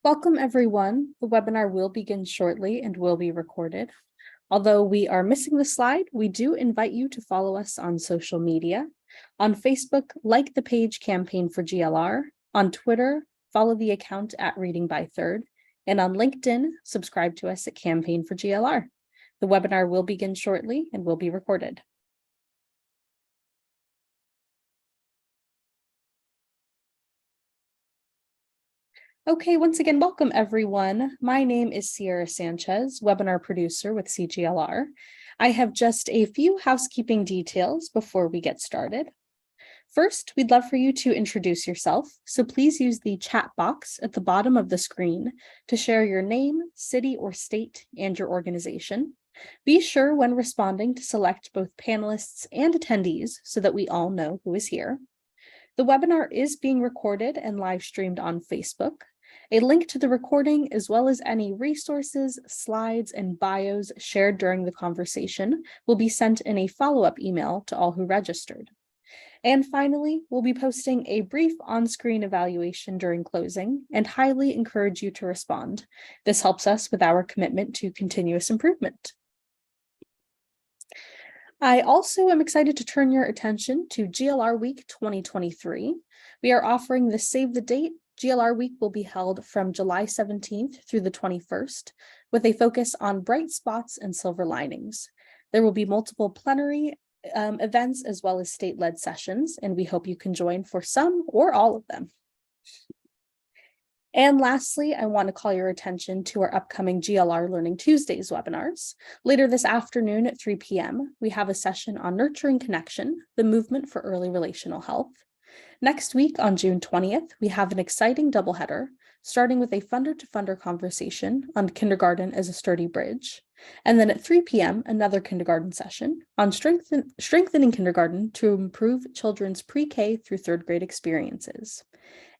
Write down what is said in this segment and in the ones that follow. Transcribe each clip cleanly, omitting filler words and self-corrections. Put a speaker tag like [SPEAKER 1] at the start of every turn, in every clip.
[SPEAKER 1] Welcome, everyone. The webinar will begin shortly and will be recorded. Although we are missing the slide, we do invite you to follow us on social media. On Facebook, like the page Campaign for GLR. On Twitter, follow the account at Reading by Third. And on LinkedIn, subscribe to us at Campaign for GLR. The webinar will begin shortly and will be recorded. Okay, once again, welcome everyone. My name is Sierra Sanchez, webinar producer with CGLR. I have just a few housekeeping details before we get started. First, we'd love for you to introduce yourself, so please use the chat box at the bottom of the screen to share your name, city or state, and your organization. Be sure when responding to select both panelists and attendees so that we all know who is here. The webinar is being recorded and live streamed on Facebook. A link to the recording, as well as any resources, slides, and bios shared during the conversation, will be sent in a follow-up email to all who registered. And finally, we'll be posting a brief on-screen evaluation during closing and highly encourage you to respond. This helps us with our commitment to continuous improvement. I also am excited to turn your attention to GLR Week 2023. We are offering the Save the Date. GLR Week will be held from July 17th through the 21st, with a focus on bright spots and silver linings. There will be multiple plenary events as well as state-led sessions, and we hope you can join for some or all of them. And lastly, I want to call your attention to our upcoming GLR Learning Tuesdays webinars. Later this afternoon at 3 p.m., we have a session on nurturing connection, the movement for early relational health. Next week on June 20th, we have an exciting doubleheader, starting with a funder-to-funder conversation on kindergarten as a sturdy bridge. And then at 3 p.m., another kindergarten session on strengthening kindergarten to improve children's pre-K through third grade experiences.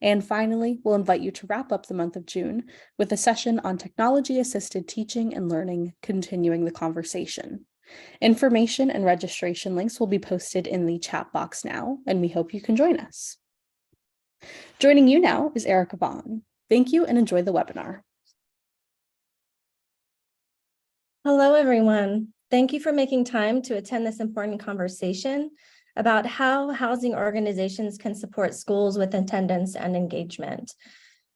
[SPEAKER 1] And finally, we'll invite you to wrap up the month of June with a session on technology-assisted teaching and learning, continuing the conversation. Information and registration links will be posted in the chat box now, and we hope you can join us. Joining you now is Erica Vaughn. Thank you and enjoy the webinar.
[SPEAKER 2] Hello, everyone. Thank you for making time to attend this important conversation about how housing organizations can support schools with attendance and engagement.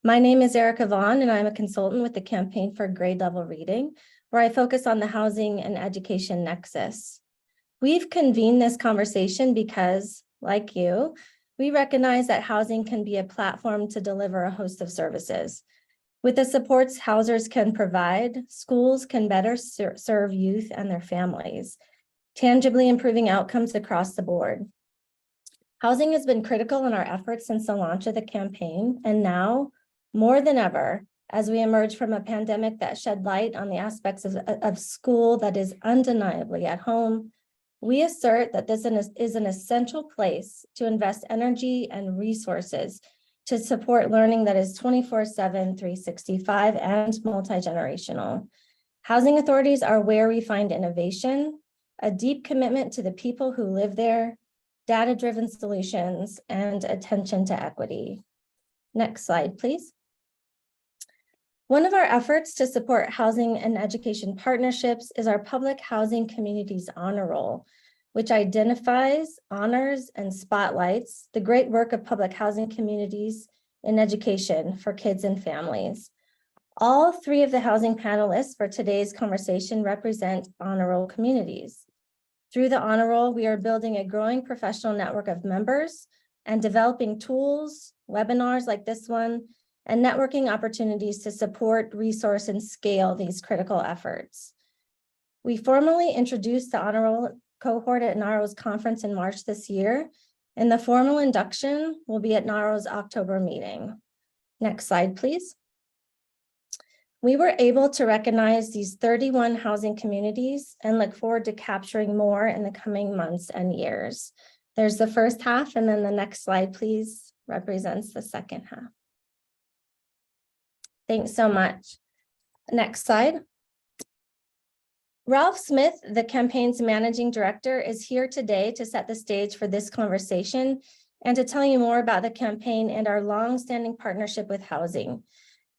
[SPEAKER 2] My name is Erica Vaughn, and I'm a consultant with the Campaign for Grade Level Reading, where I focus on the housing and education nexus. We've convened this conversation because, like you, we recognize that housing can be a platform to deliver a host of services. With the supports housers can provide, schools can better serve youth and their families, tangibly improving outcomes across the board. Housing has been critical in our efforts since the launch of the campaign, and now, more than ever, as we emerge from a pandemic that shed light on the aspects of school that is undeniably at home, we assert that this is an essential place to invest energy and resources to support learning that is 24/7, 365, and multi-generational. Housing authorities are where we find innovation, a deep commitment to the people who live there, data-driven solutions, and attention to equity. Next slide, please. One of our efforts to support housing and education partnerships is our Public Housing Communities Honor Roll, which identifies, honors, and spotlights the great work of public housing communities in education for kids and families. All three of the housing panelists for today's conversation represent honor roll communities. Through the honor roll, we are building a growing professional network of members and developing tools, webinars like this one, and networking opportunities to support, resource, and scale these critical efforts. We formally introduced the honor roll cohort at NARO's conference in March this year, and the formal induction will be at NARO's October meeting. Next slide, please. We were able to recognize these 31 housing communities and look forward to capturing more in the coming months and years. There's the first half, and then the next slide, please, represents the second half. Thanks so much. Next slide. Ralph Smith, the campaign's managing director, is here today to set the stage for this conversation and to tell you more about the campaign and our long-standing partnership with housing.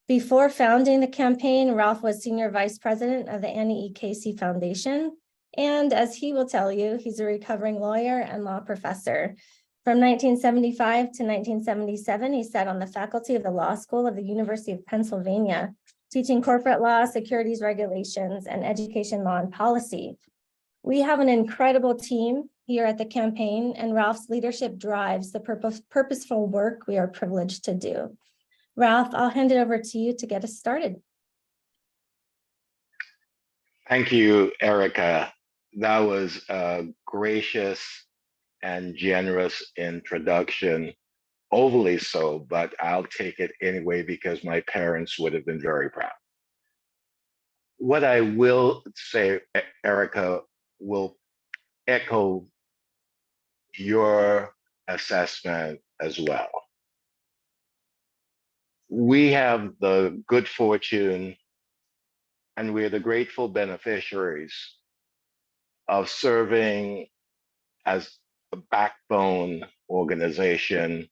[SPEAKER 2] Before founding the campaign, Ralph was Senior Vice President of the Annie E. Casey Foundation. And as he will tell you, he's a recovering lawyer and law professor. From 1975 to 1977, he sat on the faculty of the Law School of the University of Pennsylvania, teaching corporate law, securities regulations, and education law and policy. We have an incredible team here at the campaign, and Ralph's leadership drives the purposeful work we are privileged to do. Ralph, I'll hand it over to you to get us started.
[SPEAKER 3] Thank you, Erica. That was a gracious and generous introduction, overly so, but I'll take it anyway because my parents would have been very proud. What I will say, Erica, will echo your assessment as well. We have the good fortune and we're the grateful beneficiaries of serving as a backbone organization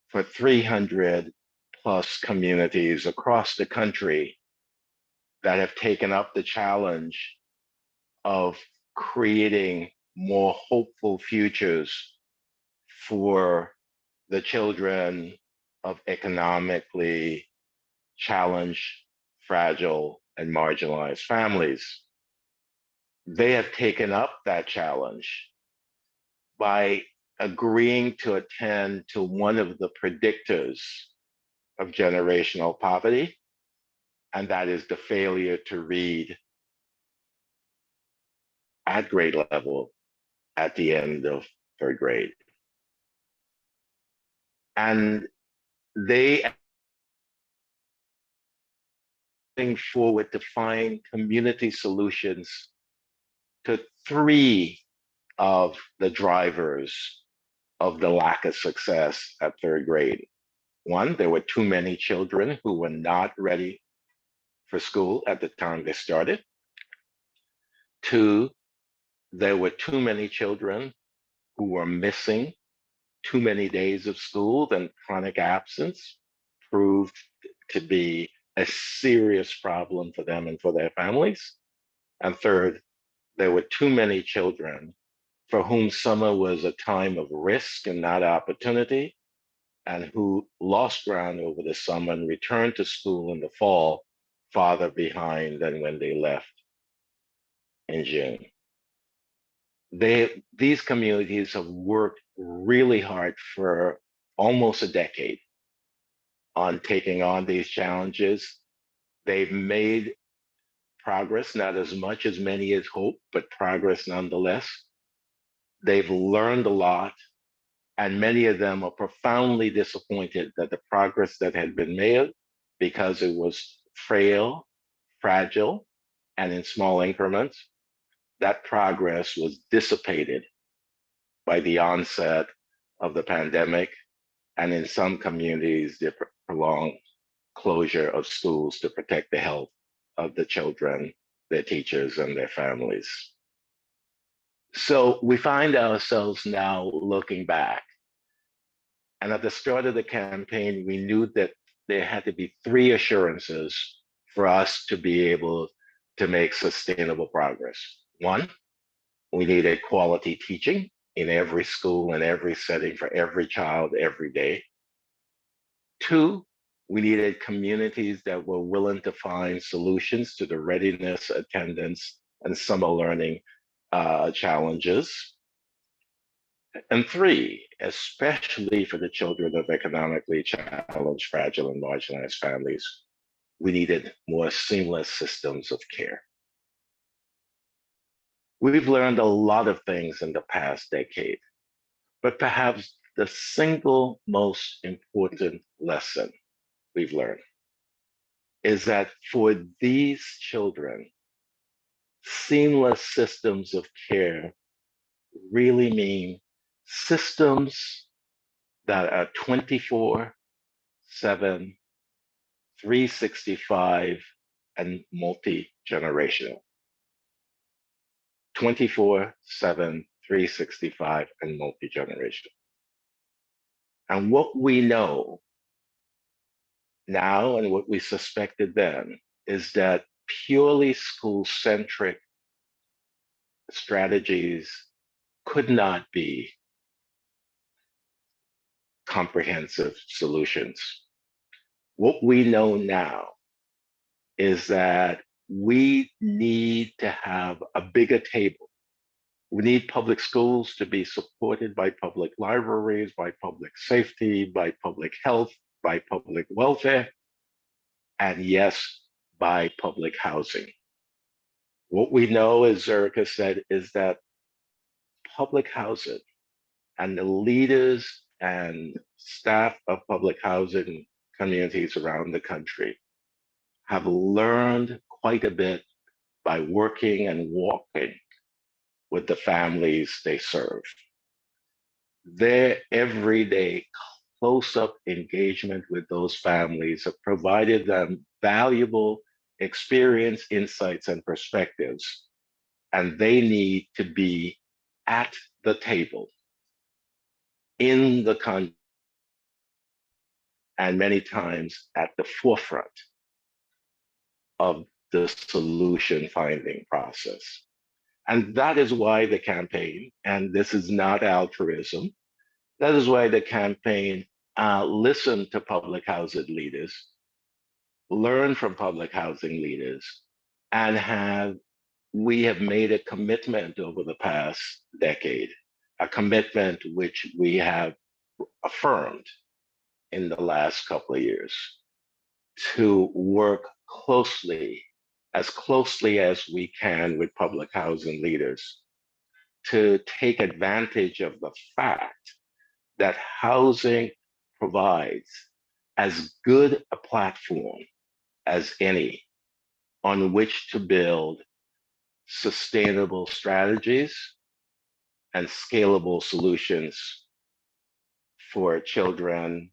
[SPEAKER 3] for 300 plus communities across the country that have taken up the challenge of creating more hopeful futures for the children of economically challenged, fragile, and marginalized families. They have taken up that challenge by agreeing to attend to one of the predictors of generational poverty, and that is the failure to read at grade level at the end of third grade. And they are forward to find community solutions to three of the drivers of the lack of success at third grade. One, there were too many children who were not ready for school at the time they started. Two, there were too many children who were missing too many days of school, then chronic absence proved to be a serious problem for them and for their families. And third, there were too many children for whom summer was a time of risk and not opportunity, and who lost ground over the summer and returned to school in the fall farther behind than when they left in June. These communities have worked really hard for almost a decade on taking on these challenges. They've made progress, not as much as many had hoped, but progress nonetheless. They've learned a lot, and many of them are profoundly disappointed that the progress that had been made, because it was frail, fragile, and in small increments, that progress was dissipated by the onset of the pandemic, and in some communities, the prolonged closure of schools to protect the health of the children, their teachers, and their families. So we find ourselves now looking back. And at the start of the campaign, we knew that there had to be three assurances for us to be able to make sustainable progress. One, we needed quality teaching in every school and every setting for every child every day. Two, we needed communities that were willing to find solutions to the readiness, attendance, and summer learning challenges. And three, especially for the children of economically challenged, fragile, and marginalized families, we needed more seamless systems of care. We've learned a lot of things in the past decade, but perhaps the single most important lesson we've learned is that for these children, seamless systems of care really mean systems that are 24/7, 365, and multi-generational. 24/7, 365, and multi-generational. And what we know now and what we suspected then is that purely school-centric strategies could not be comprehensive solutions. What we know now is that we need to have a bigger table. We need public schools to be supported by public libraries, by public safety, by public health, by public welfare, and yes, by public housing. What we know, as Erica said, is that public housing and the leaders and staff of public housing communities around the country have learned quite a bit by working and walking with the families they serve. Their everyday close-up engagement with those families have provided them valuable experience, insights, and perspectives, and they need to be at the table, in the con, and many times at the forefront of the solution finding process. And that is why the campaign, and this is not altruism, that is why the campaign listened to public housing leaders, learn from public housing leaders, and we have made a commitment over the past decade, a commitment which we have affirmed in the last couple of years, to work as closely as we can with public housing leaders to take advantage of the fact that housing provides as good a platform as any on which to build sustainable strategies and scalable solutions for children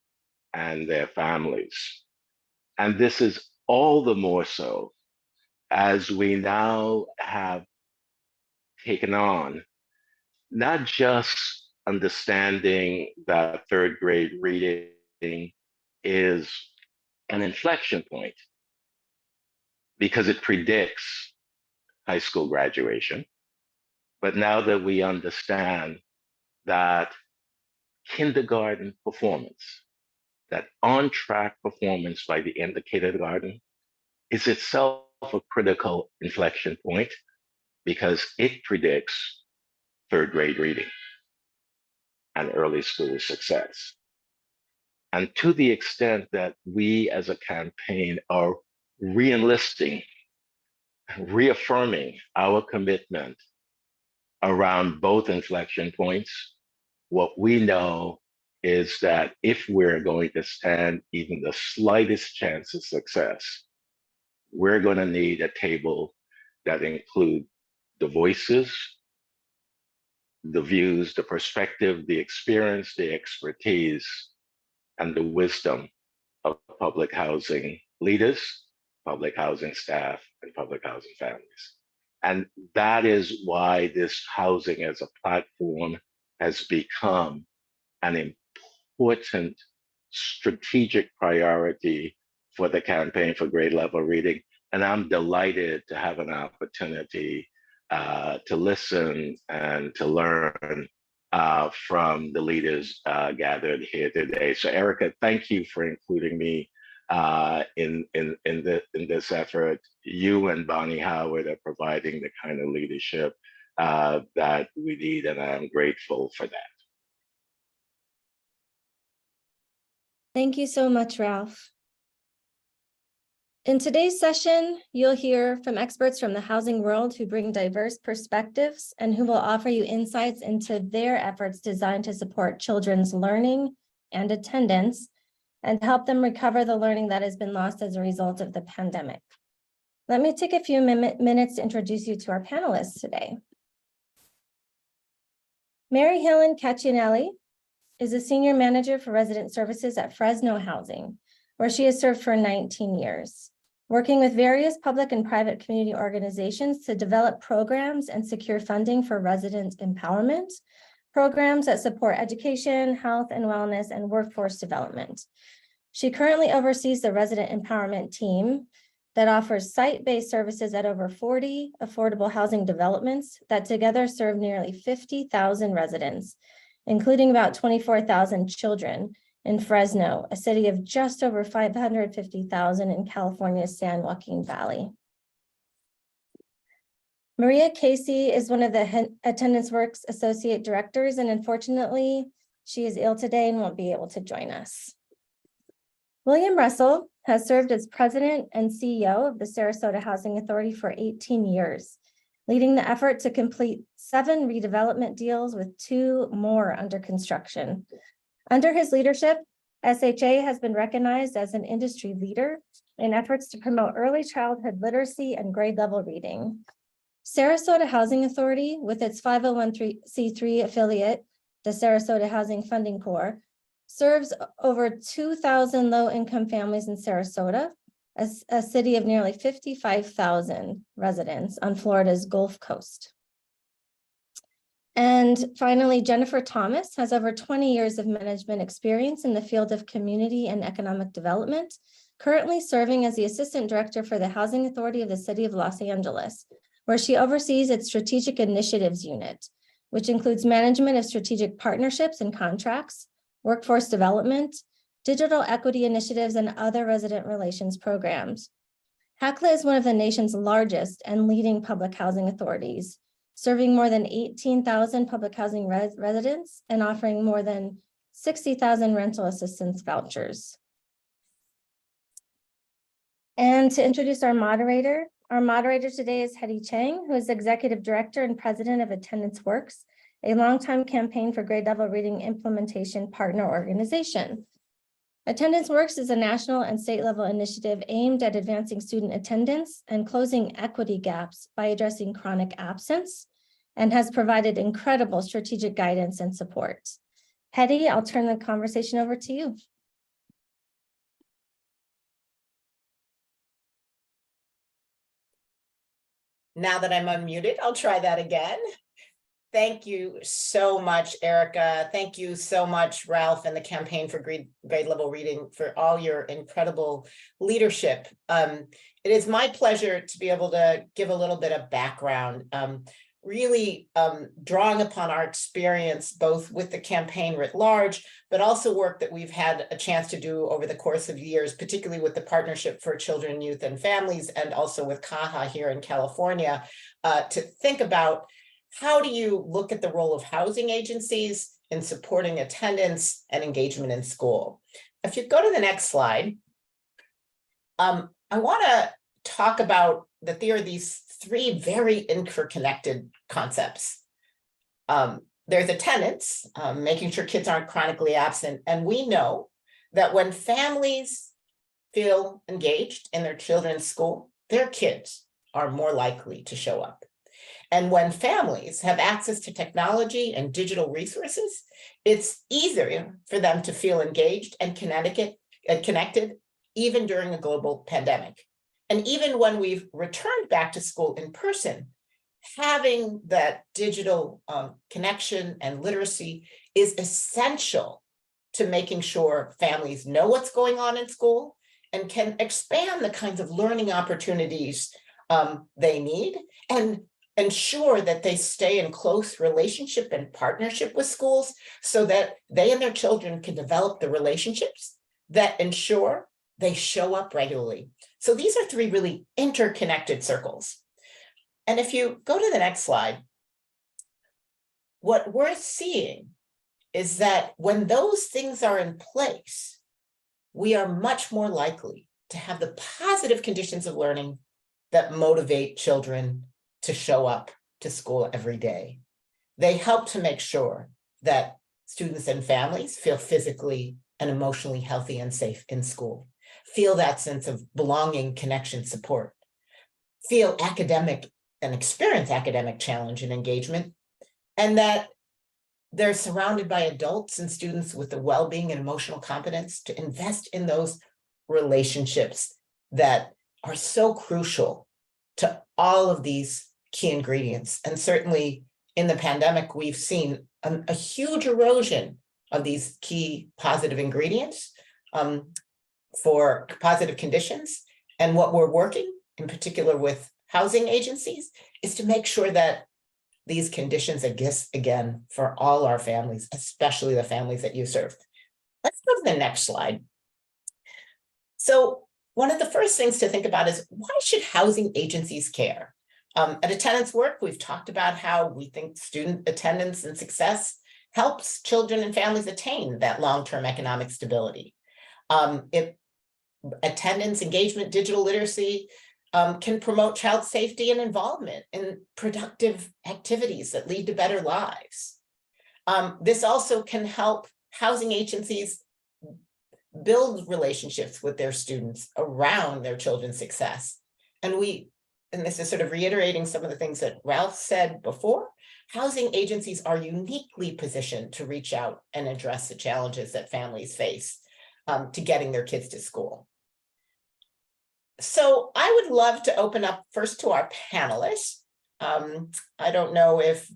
[SPEAKER 3] and their families. And this is all the more so as we now have taken on not just understanding that third grade reading is an inflection point because it predicts high school graduation, but now that we understand that kindergarten performance, that on-track performance by the end of kindergarten is itself a critical inflection point because it predicts third grade reading and early school success. And to the extent that we as a campaign are re-enlisting, reaffirming our commitment around both inflection points, what we know is that if we're going to stand even the slightest chance of success, we're going to need a table that includes the voices, the views, the perspective, the experience, the expertise, and the wisdom of public housing leaders, public housing staff, and public housing families. And that is why this housing as a platform has become an important strategic priority for the campaign for grade level reading. And I'm delighted to have an opportunity to listen and to learn from the leaders gathered here today. So Erica, thank you for including me in this effort. You and Bonnie Howard are providing the kind of leadership that we need, and I'm grateful for that.
[SPEAKER 2] Thank you so much, Ralph. In today's session, you'll hear from experts from the housing world who bring diverse perspectives and who will offer you insights into their efforts designed to support children's learning and attendance and help them recover the learning that has been lost as a result of the pandemic. Let me take a few minutes to introduce you to our panelists today. Mary Helen Caccianelli is a senior manager for resident services at Fresno Housing, where she has served for 19 years, working with various public and private community organizations to develop programs and secure funding for resident empowerment, programs that support education, health and wellness, and workforce development. She currently oversees the resident empowerment team that offers site-based services at over 40 affordable housing developments that together serve nearly 50,000 residents, including about 24,000 children in Fresno, a city of just over 550,000 in California's San Joaquin Valley. Maria Casey is one of the Attendance Works Associate Directors, and unfortunately, she is ill today and won't be able to join us. William Russell has served as President and CEO of the Sarasota Housing Authority for 18 years, leading the effort to complete 7 redevelopment deals with 2 more under construction. Under his leadership, SHA has been recognized as an industry leader in efforts to promote early childhood literacy and grade level reading. Sarasota Housing Authority, with its 501c3 affiliate, the Sarasota Housing Funding Corps, serves over 2,000 low-income families in Sarasota, a city of nearly 55,000 residents on Florida's Gulf Coast. And finally, Jennifer Thomas has over 20 years of management experience in the field of community and economic development, currently serving as the Assistant Director for the Housing Authority of the City of Los Angeles, where she oversees its Strategic Initiatives Unit, which includes management of strategic partnerships and contracts, workforce development, digital equity initiatives, and other resident relations programs. HACLA is one of the nation's largest and leading public housing authorities, serving more than 18,000 public housing residents and offering more than 60,000 rental assistance vouchers. And to introduce our moderator today is Hetty Chang, who is Executive Director and President of Attendance Works, a longtime campaign for grade level reading implementation partner organization. Attendance Works is a national and state level initiative aimed at advancing student attendance and closing equity gaps by addressing chronic absence, and has provided incredible strategic guidance and support. Hetty, I'll turn the conversation over to you.
[SPEAKER 4] Now that I'm unmuted, I'll try that again. Thank you so much, Erica. Thank you so much, Ralph, and the Campaign for Grade Level Reading for all your incredible leadership. It is my pleasure to be able to give a little bit of background, really drawing upon our experience both with the campaign writ large, but also work that we've had a chance to do over the course of years, particularly with the Partnership for Children, Youth, and Families, and also with CAHA here in California, to think about how do you look at the role of housing agencies in supporting attendance and engagement in school. If you go to the next slide, I want to talk about that there are these 3 very interconnected concepts. There's attendance, making sure kids aren't chronically absent. And we know that when families feel engaged in their children's school, their kids are more likely to show up. And when families have access to technology and digital resources, it's easier for them to feel engaged and connected, even during a global pandemic. And even when we've returned back to school in person, having that digital connection and literacy is essential to making sure families know what's going on in school and can expand the kinds of learning opportunities they need, and ensure that they stay in close relationship and partnership with schools so that they and their children can develop the relationships that ensure they show up regularly. So these are 3 really interconnected circles. And if you go to the next slide, what we're seeing is that when those things are in place, we are much more likely to have the positive conditions of learning that motivate children to show up to school every day. They help to make sure that students and families feel physically and emotionally healthy and safe in school, feel that sense of belonging, connection, support, feel academic and experience academic challenge and engagement, and that they're surrounded by adults and students with the well-being and emotional competence to invest in those relationships that are so crucial to all of these key ingredients. And certainly in the pandemic, we've seen a huge erosion of these key positive ingredients. for positive conditions. And what we're working, in particular with housing agencies, is to make sure that these conditions exist again for all our families, especially the families that you serve. Let's go to the next slide. So one of the first things to think about is, why should housing agencies care? At Attendance Work, we've talked about how we think student attendance and success helps children and families attain that long-term economic stability. Attendance, engagement, digital literacy can promote child safety and involvement in productive activities that lead to better lives. This also can help housing agencies build relationships with their students around their children's success. And this is sort of reiterating some of the things that Ralph said before, housing agencies are uniquely positioned to reach out and address the challenges that families face to getting their kids to school. So I would love to open up first to our panelists. I don't know if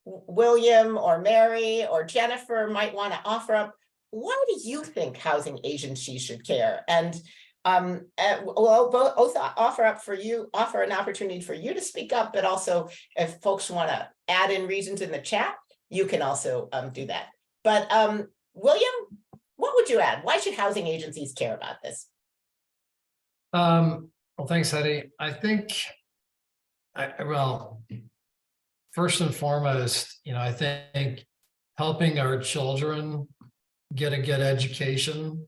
[SPEAKER 4] William or Mary or Jennifer might want to offer up, why do you think housing agencies should care? And well, both offer an opportunity for you to speak up, but also if folks want to add in reasons in the chat, you can also do that. But William, what would you add? Why should housing agencies care about this?
[SPEAKER 5] Well, thanks, Hetty. I think, well, first and foremost, I think helping our children get a good education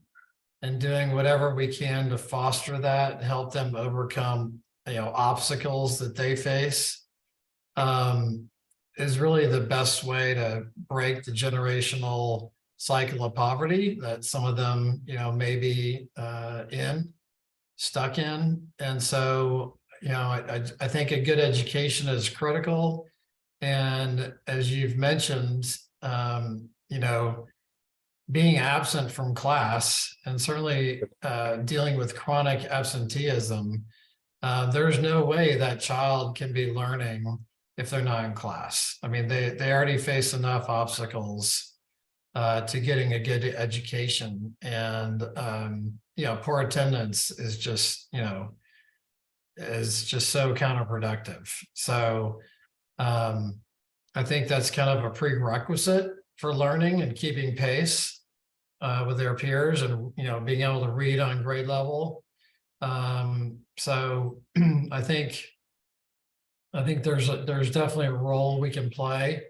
[SPEAKER 5] and doing whatever we can to foster that and help them overcome, obstacles that they face, is really the best way to break the generational cycle of poverty that some of them, may be stuck in. And so, I think a good education is critical. And as you've mentioned, being absent from class and certainly dealing with chronic absenteeism, there's no way that child can be learning if they're not in class. I mean, they already face enough obstacles to getting a good education, and poor attendance is just so counterproductive. So I think that's kind of a prerequisite for learning and keeping pace with their peers, and being able to read on grade level. So I think there's definitely a role we can play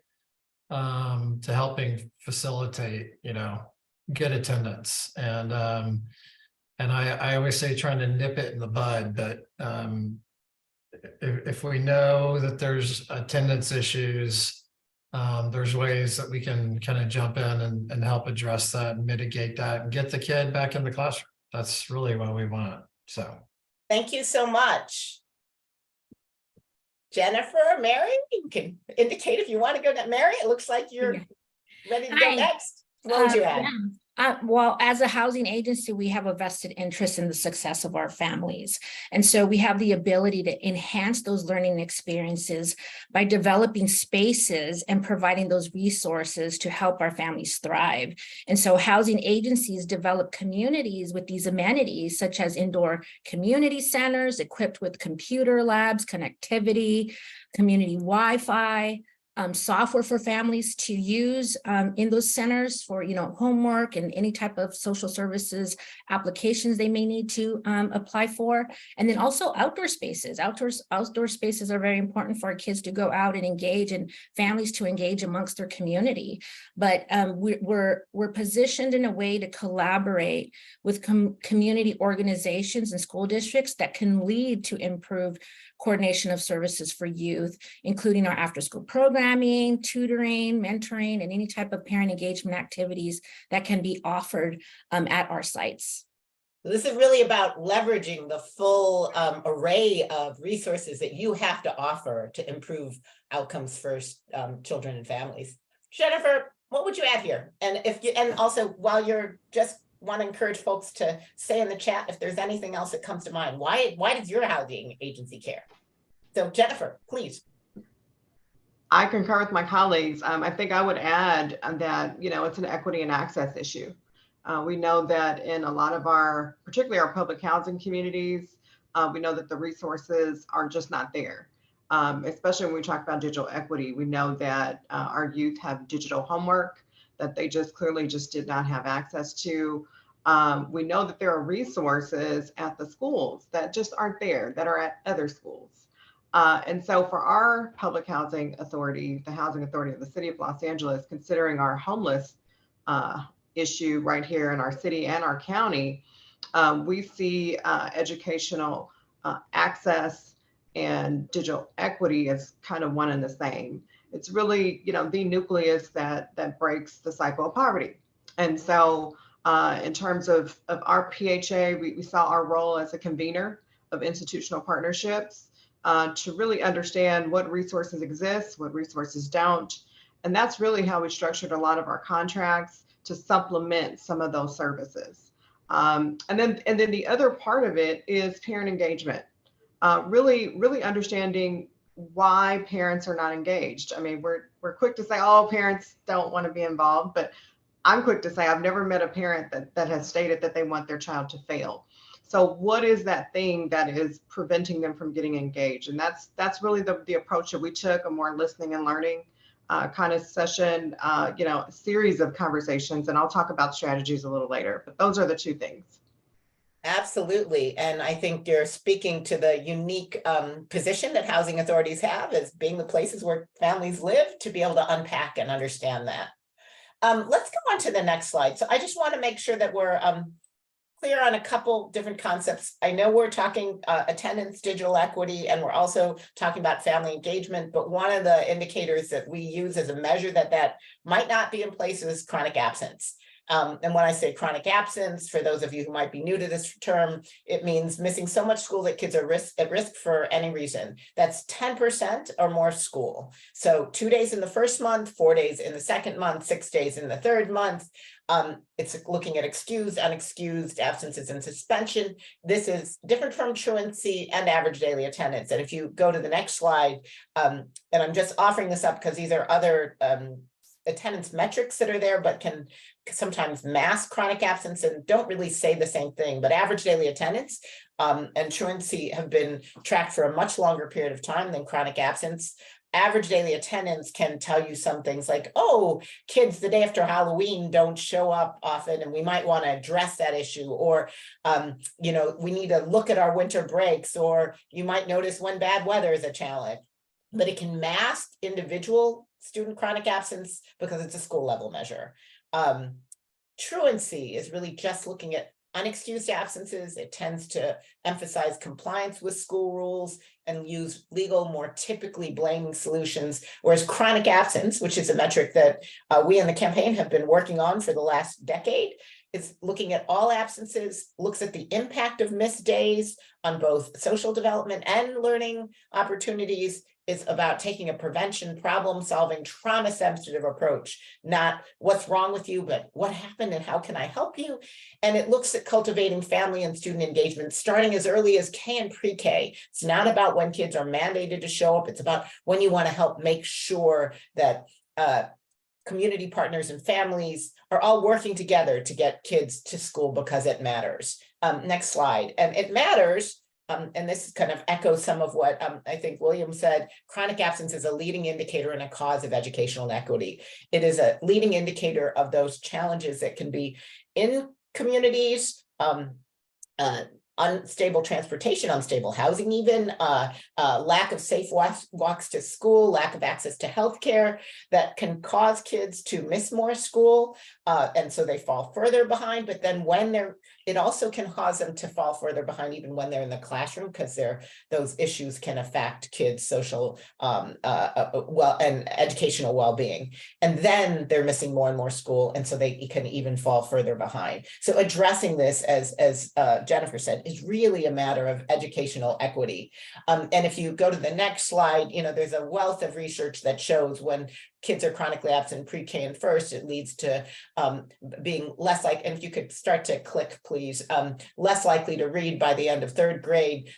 [SPEAKER 5] to helping facilitate good attendance, and I always say trying to nip it in the bud, but if we know that there's attendance issues, there's ways that we can kind of jump in and help address that and mitigate that and get the kid back in the classroom. That's really what we want. So
[SPEAKER 4] thank you so much. Jennifer, Mary, you can indicate if you want to go to Mary. It looks like you're ready to go next. What would you add?
[SPEAKER 6] Well, as a housing agency, we have a vested interest in the success of our families. And so we have the ability to enhance those learning experiences by developing spaces and providing those resources to help our families thrive. And so housing agencies develop communities with these amenities, such as indoor community centers equipped with computer labs, connectivity, community Wi-Fi, software for families to use in those centers for, homework and any type of social services applications they may need to apply for. And then also outdoor spaces. Outdoor spaces are very important for our kids to go out and engage, and families to engage amongst their community. But we're positioned in a way to collaborate with community organizations and school districts that can lead to improved coordination of services for youth, including our after-school programming, tutoring, mentoring, and any type of parent engagement activities that can be offered at our sites.
[SPEAKER 4] This is really about leveraging the full array of resources that you have to offer to improve outcomes for children and families. Jennifer, what would you add here? And also, while you're just want to encourage folks to say in the chat if there's anything else that comes to mind. Why does your housing agency care? So Jennifer, please.
[SPEAKER 7] I concur with my colleagues. I think I would add that, it's an equity and access issue. We know that in a lot of our, particularly our public housing communities, we know that the resources are just not there. Especially when we talk about digital equity, we know that our youth have digital homework that they just clearly just did not have access to. We know that there are resources at the schools that just aren't there, that are at other schools. And so for our public housing authority, the housing authority of the city of Los Angeles, considering our homeless issue right here in our city and our county, we see educational access and digital equity as kind of one and the same. It's really, the nucleus that breaks the cycle of poverty. And so in terms of our PHA, we saw our role as a convener of institutional partnerships to really understand what resources exist, what resources don't. And that's really how we structured a lot of our contracts to supplement some of those services. And then the other part of it is parent engagement. Really understanding why parents are not engaged. I mean, we're quick to say, oh, parents don't want to be involved, but I'm quick to say I've never met a parent that has stated that they want their child to fail. So what is that thing that is preventing them from getting engaged? And that's really the approach that we took, a more listening and learning kind of session, a series of conversations. And I'll talk about strategies a little later, but those are the two things.
[SPEAKER 4] Absolutely. And I think you're speaking to the unique position that housing authorities have as being the places where families live, to be able to unpack and understand that. Let's go on to the next slide. So I just want to make sure that we're clear on a couple different concepts. I know we're talking attendance, digital equity, and we're also talking about family engagement, but one of the indicators that we use as a measure that might not be in place is chronic absence. And when I say chronic absence, for those of you who might be new to this term, it means missing so much school that kids are at risk for any reason. That's 10% or more school. So 2 days in the first month, 4 days in the second month, 6 days in the third month. It's looking at excused, unexcused absences and suspension. This is different from truancy and average daily attendance. And if you go to the next slide, and I'm just offering this up because these are other attendance metrics that are there, but can sometimes mask chronic absence and don't really say the same thing. But average daily attendance and truancy have been tracked for a much longer period of time than chronic absence. Average daily attendance can tell you some things like, oh, kids the day after Halloween don't show up often, and we might want to address that issue. Or, we need to look at our winter breaks, or you might notice when bad weather is a challenge. But it can mask individual student chronic absence because it's a school level measure. Truancy is really just looking at unexcused absences. It tends to emphasize compliance with school rules and use legal, more typically blaming solutions, whereas chronic absence, which is a metric that we in the campaign have been working on for the last decade, is looking at all absences, looks at the impact of missed days on both social development and learning opportunities. Is about taking a prevention, problem-solving, trauma-sensitive approach, not what's wrong with you, but what happened and how can I help you? And it looks at cultivating family and student engagement starting as early as K and pre-K. It's not about when kids are mandated to show up. It's about when you want to help make sure that community partners and families are all working together to get kids to school because it matters. Next slide. And it matters. And this kind of echoes some of what I think William said. Chronic absence is a leading indicator and a cause of educational inequity. It is a leading indicator of those challenges that can be in communities, unstable transportation, unstable housing, even lack of safe walks to school, lack of access to healthcare that can cause kids to miss more school. And so they fall further behind. But then it also can cause them to fall further behind even when they're in the classroom, because those issues can affect kids' social and educational well-being. And then they're missing more and more school. And so they can even fall further behind. So addressing this, as Jennifer said, is really a matter of educational equity. And if you go to the next slide, there's a wealth of research that shows when kids are chronically absent pre-K and first, it leads to being less like, and if you could start to click, please, less likely to read by the end of third grade,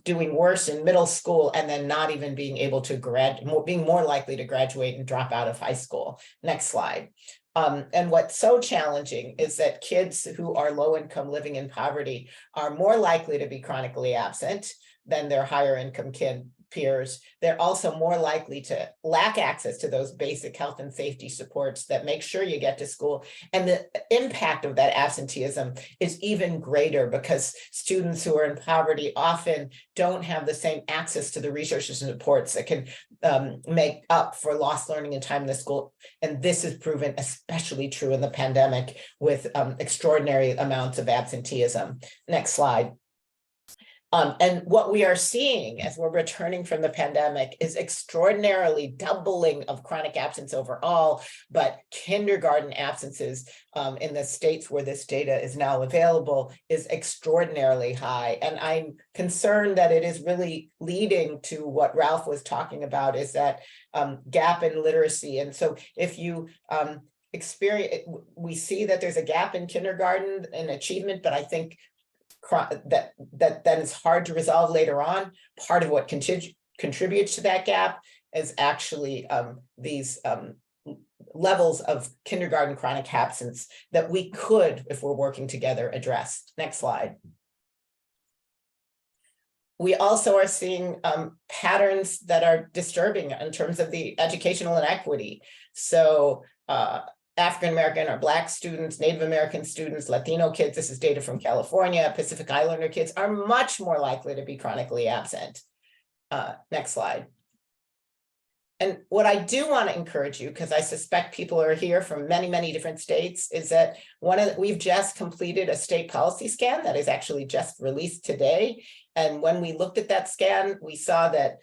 [SPEAKER 4] doing worse in middle school, and then not even being able to being more likely to graduate and drop out of high school. Next slide. And what's so challenging is that kids who are low income living in poverty are more likely to be chronically absent than their higher income peers. They're also more likely to lack access to those basic health and safety supports that make sure you get to school. And the impact of that absenteeism is even greater because students who are in poverty often don't have the same access to the resources and supports that can make up for lost learning and time in the school. And this is proven especially true in the pandemic with extraordinary amounts of absenteeism. Next slide. And what we are seeing as we're returning from the pandemic is extraordinarily doubling of chronic absence overall, but kindergarten absences in the states where this data is now available is extraordinarily high. And I'm concerned that it is really leading to what Ralph was talking about, is that gap in literacy. And so if you experience, we see that there's a gap in kindergarten and achievement, but I think that is hard to resolve later on. Part of what contributes to that gap is actually these levels of kindergarten chronic absence that we could, if we're working together, address. Next slide. We also are seeing patterns that are disturbing in terms of the educational inequity. So African-American or Black students, Native American students, Latino kids, this is data from California, Pacific Islander kids are much more likely to be chronically absent. Next slide. And what I do want to encourage you, because I suspect people are here from many, many different states, is that we've just completed a state policy scan that is actually just released today. And when we looked at that scan, we saw that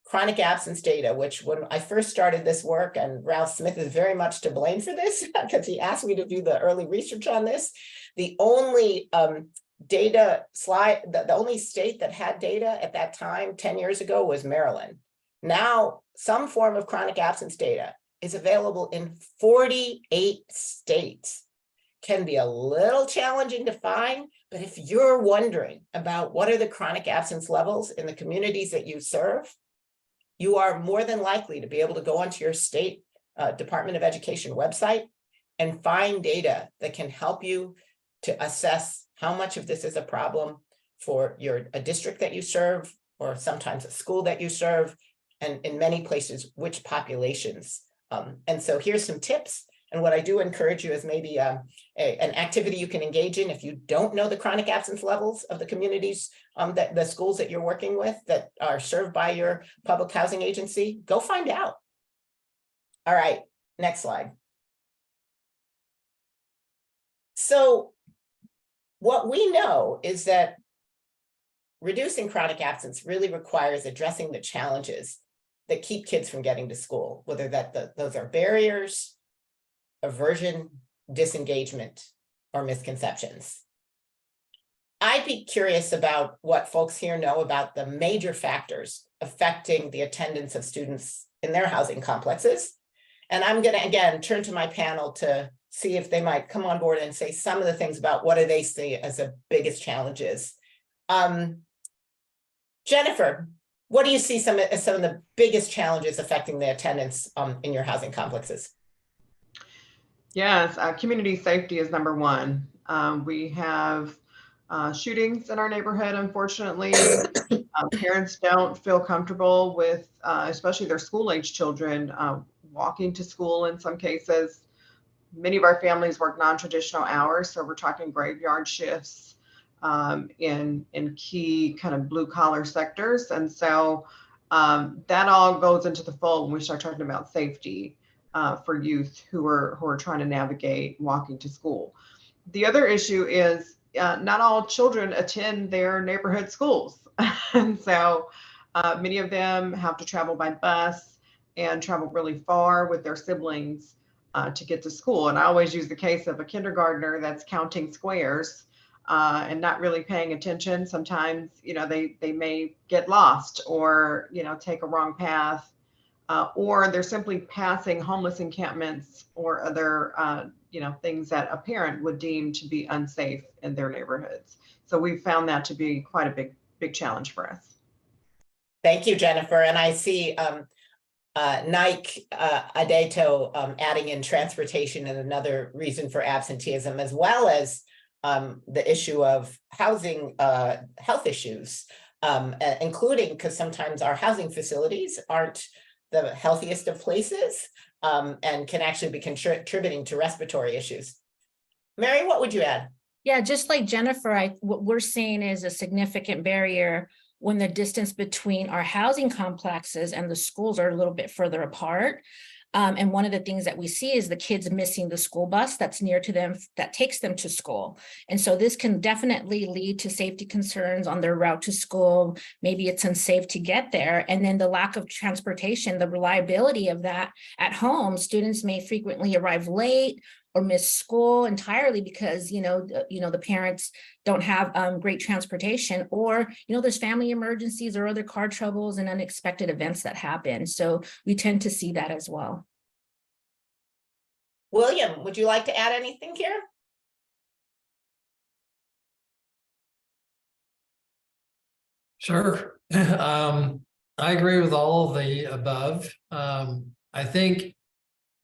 [SPEAKER 4] chronic absence data, which when I first started this work, and Ralph Smith is very much to blame for this because he asked me to do the early research on this, the only data slide, the only state that had data at that time 10 years ago was Maryland. Now, some form of chronic absence data is available in 48 states. Can be a little challenging to find, but if you're wondering about what are the chronic absence levels in the communities that you serve, you are more than likely to be able to go onto your state Department of Education website and find data that can help you to assess how much of this is a problem for a district that you serve, or sometimes a school that you serve, and in many places, which populations. And so here's some tips. And what I do encourage you is maybe an activity you can engage in if you don't know the chronic absence levels of the communities, that the schools that you're working with that are served by your public housing agency. Go find out. All right, next slide. So what we know is that reducing chronic absence really requires addressing the challenges that keep kids from getting to school, whether those are barriers, aversion, disengagement, or misconceptions. I'd be curious about what folks here know about the major factors affecting the attendance of students in their housing complexes. And I'm going to, again, turn to my panel to see if they might come on board and say some of the things about what do they see as the biggest challenges. Jennifer, what do you see as some of the biggest challenges affecting the attendance in your housing complexes?
[SPEAKER 7] Yes, community safety is number one. We have shootings in our neighborhood, unfortunately. Parents don't feel comfortable with, especially their school-age children, walking to school in some cases. Many of our families work non-traditional hours, so we're talking graveyard shifts in key kind of blue-collar sectors. And so that all goes into the fold when we start talking about safety for youth who are trying to navigate walking to school. The other issue is not all children attend their neighborhood schools. And so many of them have to travel by bus and travel really far with their siblings to get to school. And I always use the case of a kindergartner that's counting squares and not really paying attention. Sometimes, they may get lost or, take a wrong path. Or they're simply passing homeless encampments or other, things that a parent would deem to be unsafe in their neighborhoods. So we've found that to be quite a big challenge for us.
[SPEAKER 4] Thank you, Jennifer. And I see Nike Adeto adding in transportation and another reason for absenteeism, as well as the issue of housing health issues, including because sometimes our housing facilities aren't the healthiest of places and can actually be contributing to respiratory issues. Mary, what would you add?
[SPEAKER 6] Yeah, just like Jennifer, what we're seeing is a significant barrier when the distance between our housing complexes and the schools are a little bit further apart. And one of the things that we see is the kids missing the school bus that's near to them, that takes them to school. And so this can definitely lead to safety concerns on their route to school. Maybe it's unsafe to get there. And then the lack of transportation, the reliability of that at home, students may frequently arrive late or miss school entirely because, the parents don't have great transportation, or, there's family emergencies or other car troubles and unexpected events that happen. So we tend to see that as well.
[SPEAKER 4] William, would you like to add anything here?
[SPEAKER 5] Sure. I agree with all of the above. I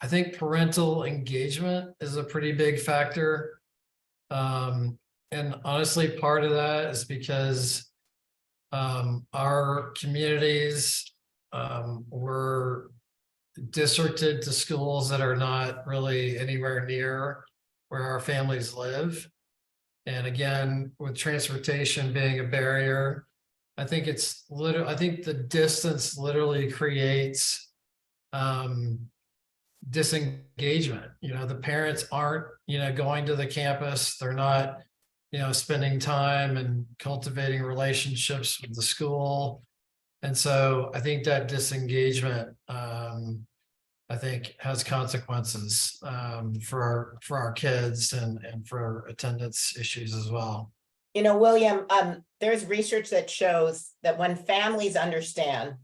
[SPEAKER 5] think parental engagement is a pretty big factor. And honestly, part of that is because our communities were districted to schools that are not really anywhere near where our families live. And again, with transportation being a barrier, I think the distance literally creates disengagement. The parents aren't, going to the campus. They're not, spending time and cultivating relationships with the school. And so I think that disengagement, I think has consequences for our kids and for attendance issues as well.
[SPEAKER 4] William, there's research that shows that when families understand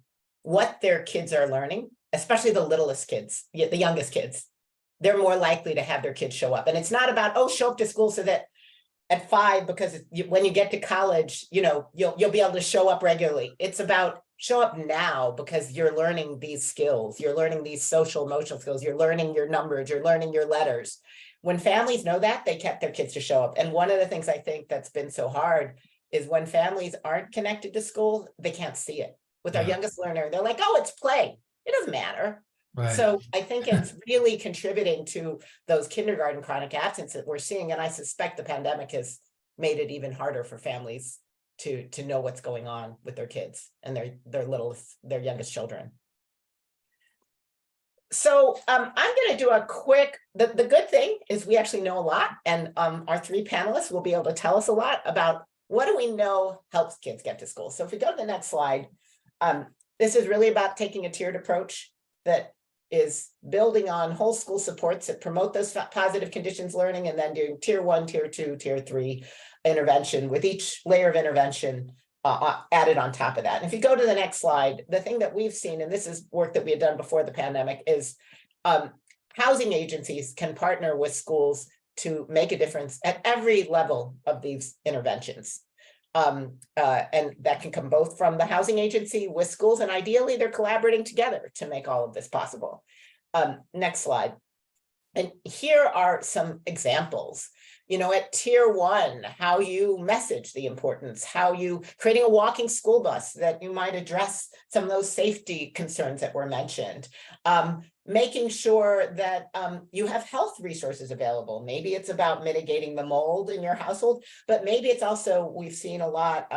[SPEAKER 4] what their kids are learning, especially the littlest kids, the youngest kids, they're more likely to have their kids show up. And it's not about, show up to school so that at 5, because when you get to college, you'll be able to show up regularly. It's about show up now because you're learning these skills. You're learning these social emotional skills. You're learning your numbers. You're learning your letters. When families know that, they kept their kids to show up. And one of the things I think that's been so hard is when families aren't connected to school, they can't see it. With our youngest learner, they're like, it's play. It doesn't matter. Right. So I think it's really contributing to those kindergarten chronic absence that we're seeing. And I suspect the pandemic has made it even harder for families to know what's going on with their kids and their youngest children. So I'm going to do a quick, the good thing is we actually know a lot, and our 3 panelists will be able to tell us a lot about what do we know helps kids get to school. So if we go to the next slide, this is really about taking a tiered approach that is building on whole school supports that promote those positive conditions learning, and then doing tier 1, tier 2, tier 3 intervention with each layer of intervention added on top of that. And if you go to the next slide, the thing that we've seen, and this is work that we had done before the pandemic, is housing agencies can partner with schools to make a difference at every level of these interventions. And that can come both from the housing agency with schools, and ideally they're collaborating together to make all of this possible. Next slide. And here are some examples. At tier 1, how you message the importance, how you creating a walking school bus that you might address some of those safety concerns that were mentioned. Making sure that you have health resources available. Maybe it's about mitigating the mold in your household, but maybe it's also, we've seen a lot,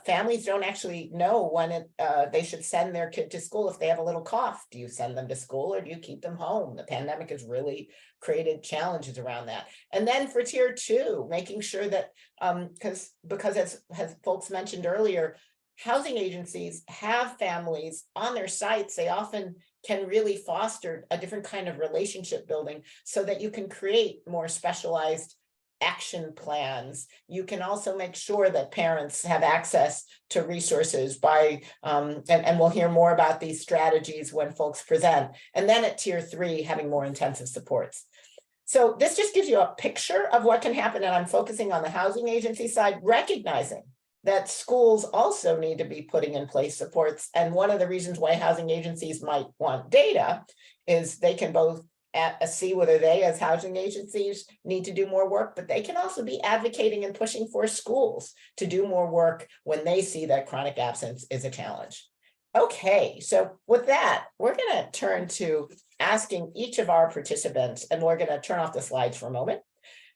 [SPEAKER 4] families don't actually know when they should send their kid to school if they have a little cough. Do you send them to school or do you keep them home? The pandemic has really created challenges around that. And then for tier 2, making sure that, because as folks mentioned earlier, housing agencies have families on their sites. They often can really foster a different kind of relationship building so that you can create more specialized action plans. You can also make sure that parents have access to resources by, and we'll hear more about these strategies when folks present. And then at tier 3, having more intensive supports. So this just gives you a picture of what can happen. And I'm focusing on the housing agency side, recognizing that schools also need to be putting in place supports. And one of the reasons why housing agencies might want data is they can both see whether they as housing agencies need to do more work, but they can also be advocating and pushing for schools to do more work when they see that chronic absence is a challenge. Okay, so with that, we're going to turn to asking each of our participants, and we're going to turn off the slides for a moment,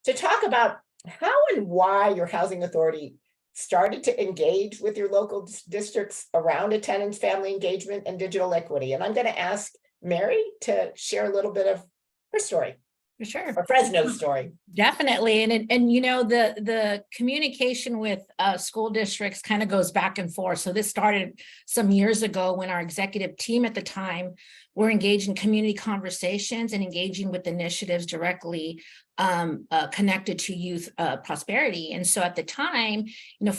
[SPEAKER 4] to talk about how and why your housing authority started to engage with your local districts around attendance, family engagement, and digital equity. And I'm going to ask Mary to share a little bit of her story.
[SPEAKER 6] For sure.
[SPEAKER 4] Or Fresno's story.
[SPEAKER 6] Definitely. And you know, the communication with school districts kind of goes back and forth. So this started some years ago when our executive team at the time were engaged in community conversations and engaging with initiatives directly connected to youth prosperity. And so at the time, you know,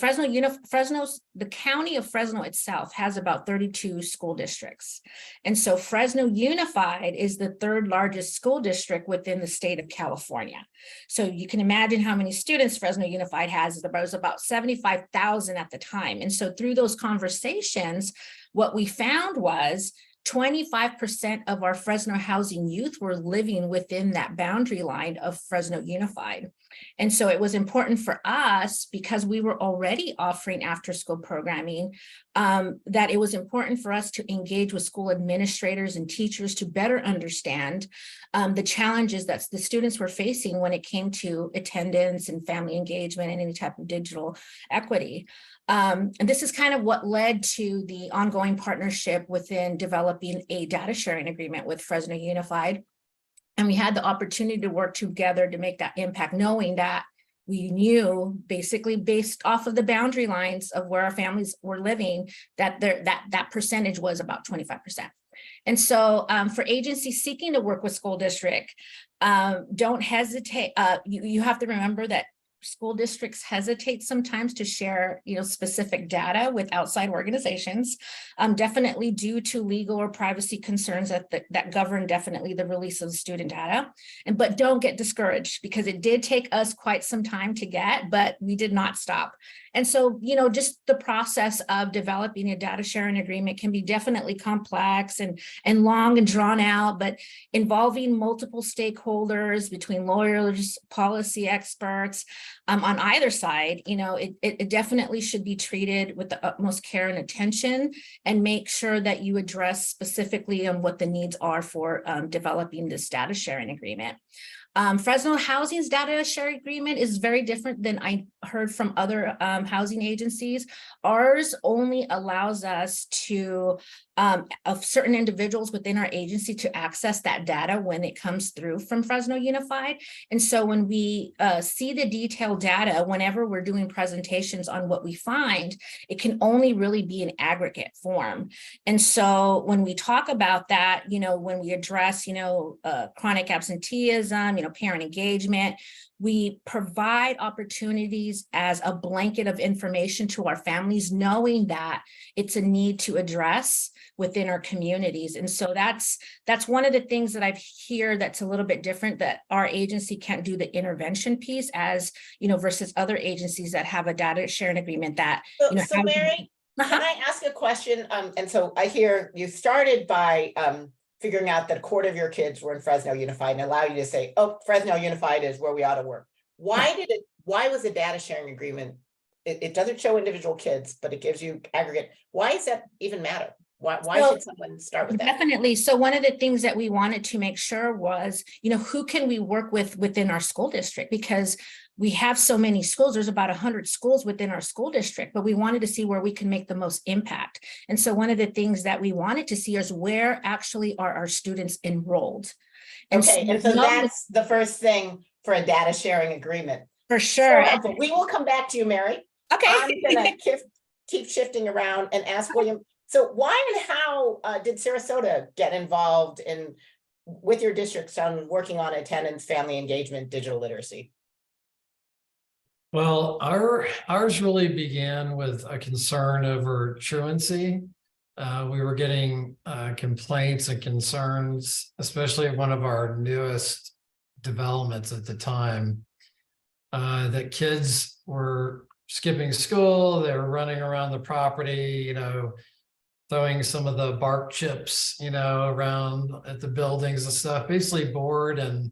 [SPEAKER 6] the county of Fresno itself has about 32 school districts. And so Fresno Unified is the third largest school district within the state of California. So you can imagine how many students Fresno Unified has. There was about 75,000 at the time. And so through those conversations, what we found was 25% of our Fresno housing youth were living within that boundary line of Fresno Unified. And so it was important for us, because we were already offering after-school programming, that it was important for us to engage with school administrators and teachers to better understand the challenges that the students were facing when it came to attendance and family engagement and any type of digital equity. And this is kind of what led to the ongoing partnership within developing a data sharing agreement with Fresno Unified. And we had the opportunity to work together to make that impact, knowing that we knew, basically based off of the boundary lines of where our families were living, that that percentage was about 25%. And so for agencies seeking to work with school district, don't hesitate. You have to remember that school districts hesitate sometimes to share, you know, specific data with outside organizations, definitely due to legal or privacy concerns that govern definitely the release of student data. But don't get discouraged, because it did take us quite some time to get, but we did not stop. And so, you know, just the process of developing a data sharing agreement can be definitely complex and long and drawn out, but involving multiple stakeholders between lawyers, policy experts, on either side, you know, it definitely should be treated with the utmost care and attention, and make sure that you address specifically on what the needs are for developing this data sharing agreement. Fresno Housing's data sharing agreement is very different than I heard from other housing agencies. Ours only allows us to, of certain individuals within our agency, to access that data when it comes through from Fresno Unified. And so when we see the detailed data, whenever we're doing presentations on what we find, it can only really be in aggregate form. And so when we talk about that, you know, when we address, you know, chronic absenteeism, you know, parent engagement, we provide opportunities as a blanket of information to our families, knowing that it's a need to address within our communities. And so that's one of the things that I've heard that's a little bit different, that our agency can't do the intervention piece, as, you know, versus other agencies that have a data sharing agreement that, you know.
[SPEAKER 4] So Mary, can I ask a question? And so I hear you started by figuring out that a quarter of your kids were in Fresno Unified, and allow you to say, oh, Fresno Unified is where we ought to work. Why was the data sharing agreement? It doesn't show individual kids, but it gives you aggregate. Why does that even matter? Why should someone start with that?
[SPEAKER 6] Definitely. So one of the things that we wanted to make sure was, you know, who can we work with within our school district? Because we have so many schools, there's about 100 schools within our school district, but we wanted to see where we can make the most impact. And so one of the things that we wanted to see is where actually are our students enrolled. And
[SPEAKER 4] okay, and so that's the first thing for a data sharing agreement.
[SPEAKER 6] For sure.
[SPEAKER 4] So we will come back to you, Mary.
[SPEAKER 6] Okay.
[SPEAKER 4] I'm gonna keep shifting around and ask William. So why and how did Sarasota get involved with your districts on working on attendance, family engagement, digital literacy?
[SPEAKER 5] Well, ours really began with a concern over truancy. We were getting complaints and concerns, especially at one of our newest developments at the time, that kids were skipping school, they were running around the property, throwing some of the bark chips, around at the buildings and stuff, basically bored and,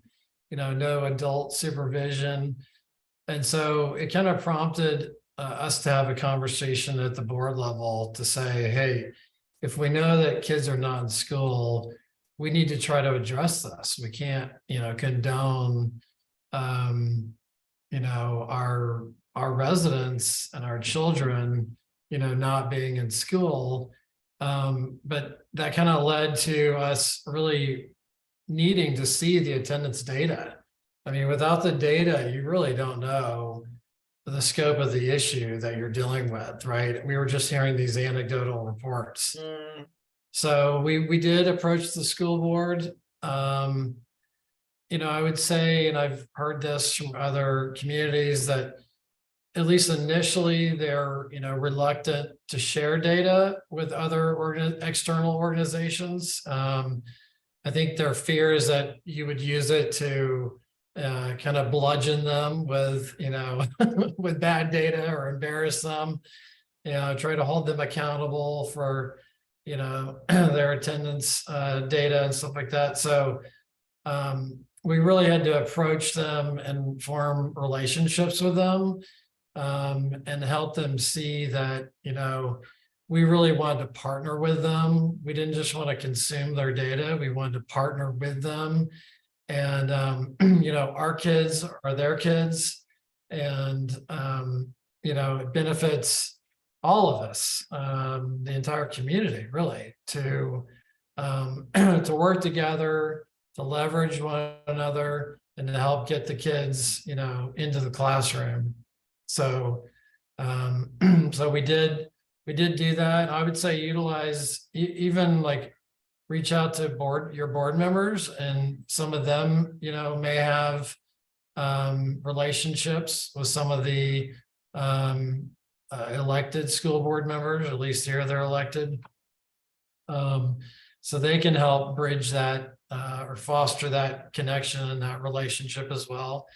[SPEAKER 5] no adult supervision. And so it kind of prompted us to have a conversation at the board level to say, hey, if we know that kids are not in school, we need to try to address this. We can't, condone, our residents and our children, not being in school. But that kind of led to us really needing to see the attendance data. I mean, without the data, you really don't know the scope of the issue that you're dealing with, right? We were just hearing these anecdotal reports. So we did approach the school board. I would say, and I've heard this from other communities, that at least initially they're, reluctant to share data with other external organizations. I think their fear is that you would use it to kind of bludgeon them with, with bad data or embarrass them, try to hold them accountable for, their attendance data and stuff like that. So we really had to approach them and form relationships with them, and help them see that, we really wanted to partner with them. We didn't just want to consume their data. We wanted to partner with them. And, our kids are their kids. And, it benefits all of us, the entire community, really, to to work together, to leverage one another, and to help get the kids, into the classroom. So, so we did do that. I would say utilize, even like reach out to your board members, and some of them, may have relationships with some of the elected school board members, at least here they're elected. So they can help bridge that or foster that connection and that relationship as well.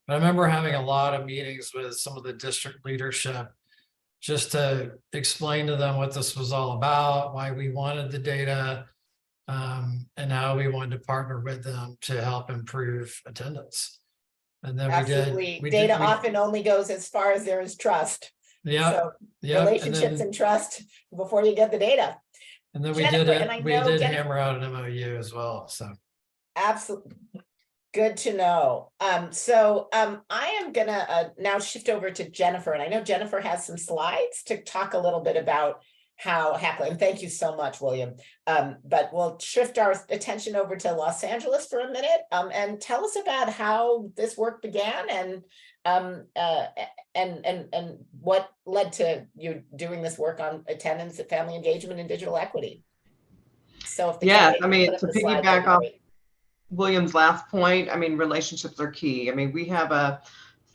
[SPEAKER 5] But I remember having a lot of meetings with some of the district leadership just to explain to them what this was all about, why we wanted the data, and how we wanted to partner with them to help improve attendance. And then
[SPEAKER 4] Absolutely.
[SPEAKER 5] we
[SPEAKER 4] Data often only goes as far as there is trust.
[SPEAKER 5] Yeah.
[SPEAKER 4] So
[SPEAKER 5] Yeah.
[SPEAKER 4] relationships and trust before you get the data.
[SPEAKER 5] And then
[SPEAKER 4] Jennifer, and I
[SPEAKER 5] we
[SPEAKER 4] know
[SPEAKER 5] did
[SPEAKER 4] Jennifer-
[SPEAKER 5] hammer out an MOU as well. So
[SPEAKER 4] Absolutely. Good to know. I am gonna now shift over to Jennifer, and I know Jennifer has some slides to talk a little bit about how Hackler, and thank you so much, William. But we'll shift our attention over to Los Angeles for a minute, and tell us about how this work began, and what led to you doing this work on attendance, family engagement, and digital equity. So if the
[SPEAKER 7] Yes,
[SPEAKER 4] campaign
[SPEAKER 7] I mean,
[SPEAKER 4] put up
[SPEAKER 7] to
[SPEAKER 4] the slide, that'd
[SPEAKER 7] piggyback
[SPEAKER 4] be
[SPEAKER 7] off
[SPEAKER 4] great.
[SPEAKER 7] William's last point, I mean, relationships are key. I mean, we have a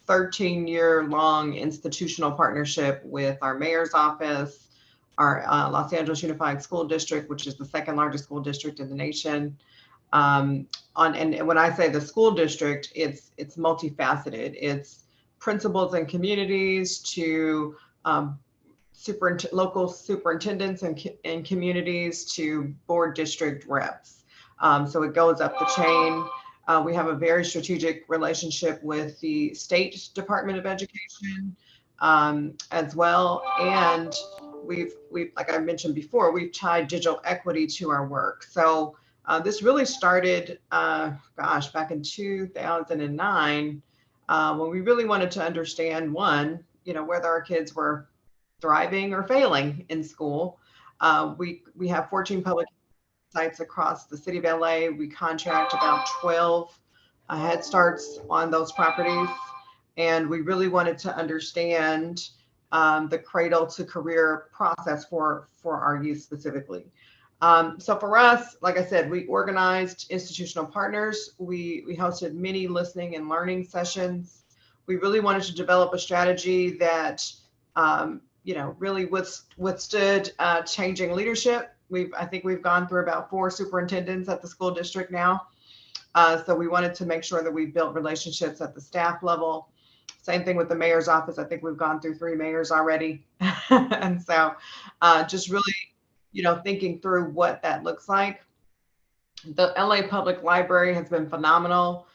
[SPEAKER 7] 13-year-long institutional partnership with our mayor's office, our Los Angeles Unified School District, which is the second largest school district in the nation. And when I say the school district, it's multifaceted. It's principals and communities to local superintendents and communities to board district reps. So it goes up the chain. We have a very strategic relationship with the State Department of Education as well. And we've, like I mentioned before, we've tied digital equity to our work. So this really started, back in 2009, when we really wanted to understand, one, whether our kids were thriving or failing in school. We have 14 public sites across the city of LA. We contract about 12 Head Starts on those properties. And we really wanted to understand the cradle to career process for our youth specifically. So for us, like I said, we organized institutional partners. We hosted many listening and learning sessions. We really wanted to develop a strategy that really withstood changing leadership. I think we've gone through about 4 superintendents at the school district now. So we wanted to make sure that we built relationships at the staff level. Same thing with the mayor's office. I think we've gone through 3 mayors already. And so just really, thinking through what that looks like. The LA Public Library has been phenomenal.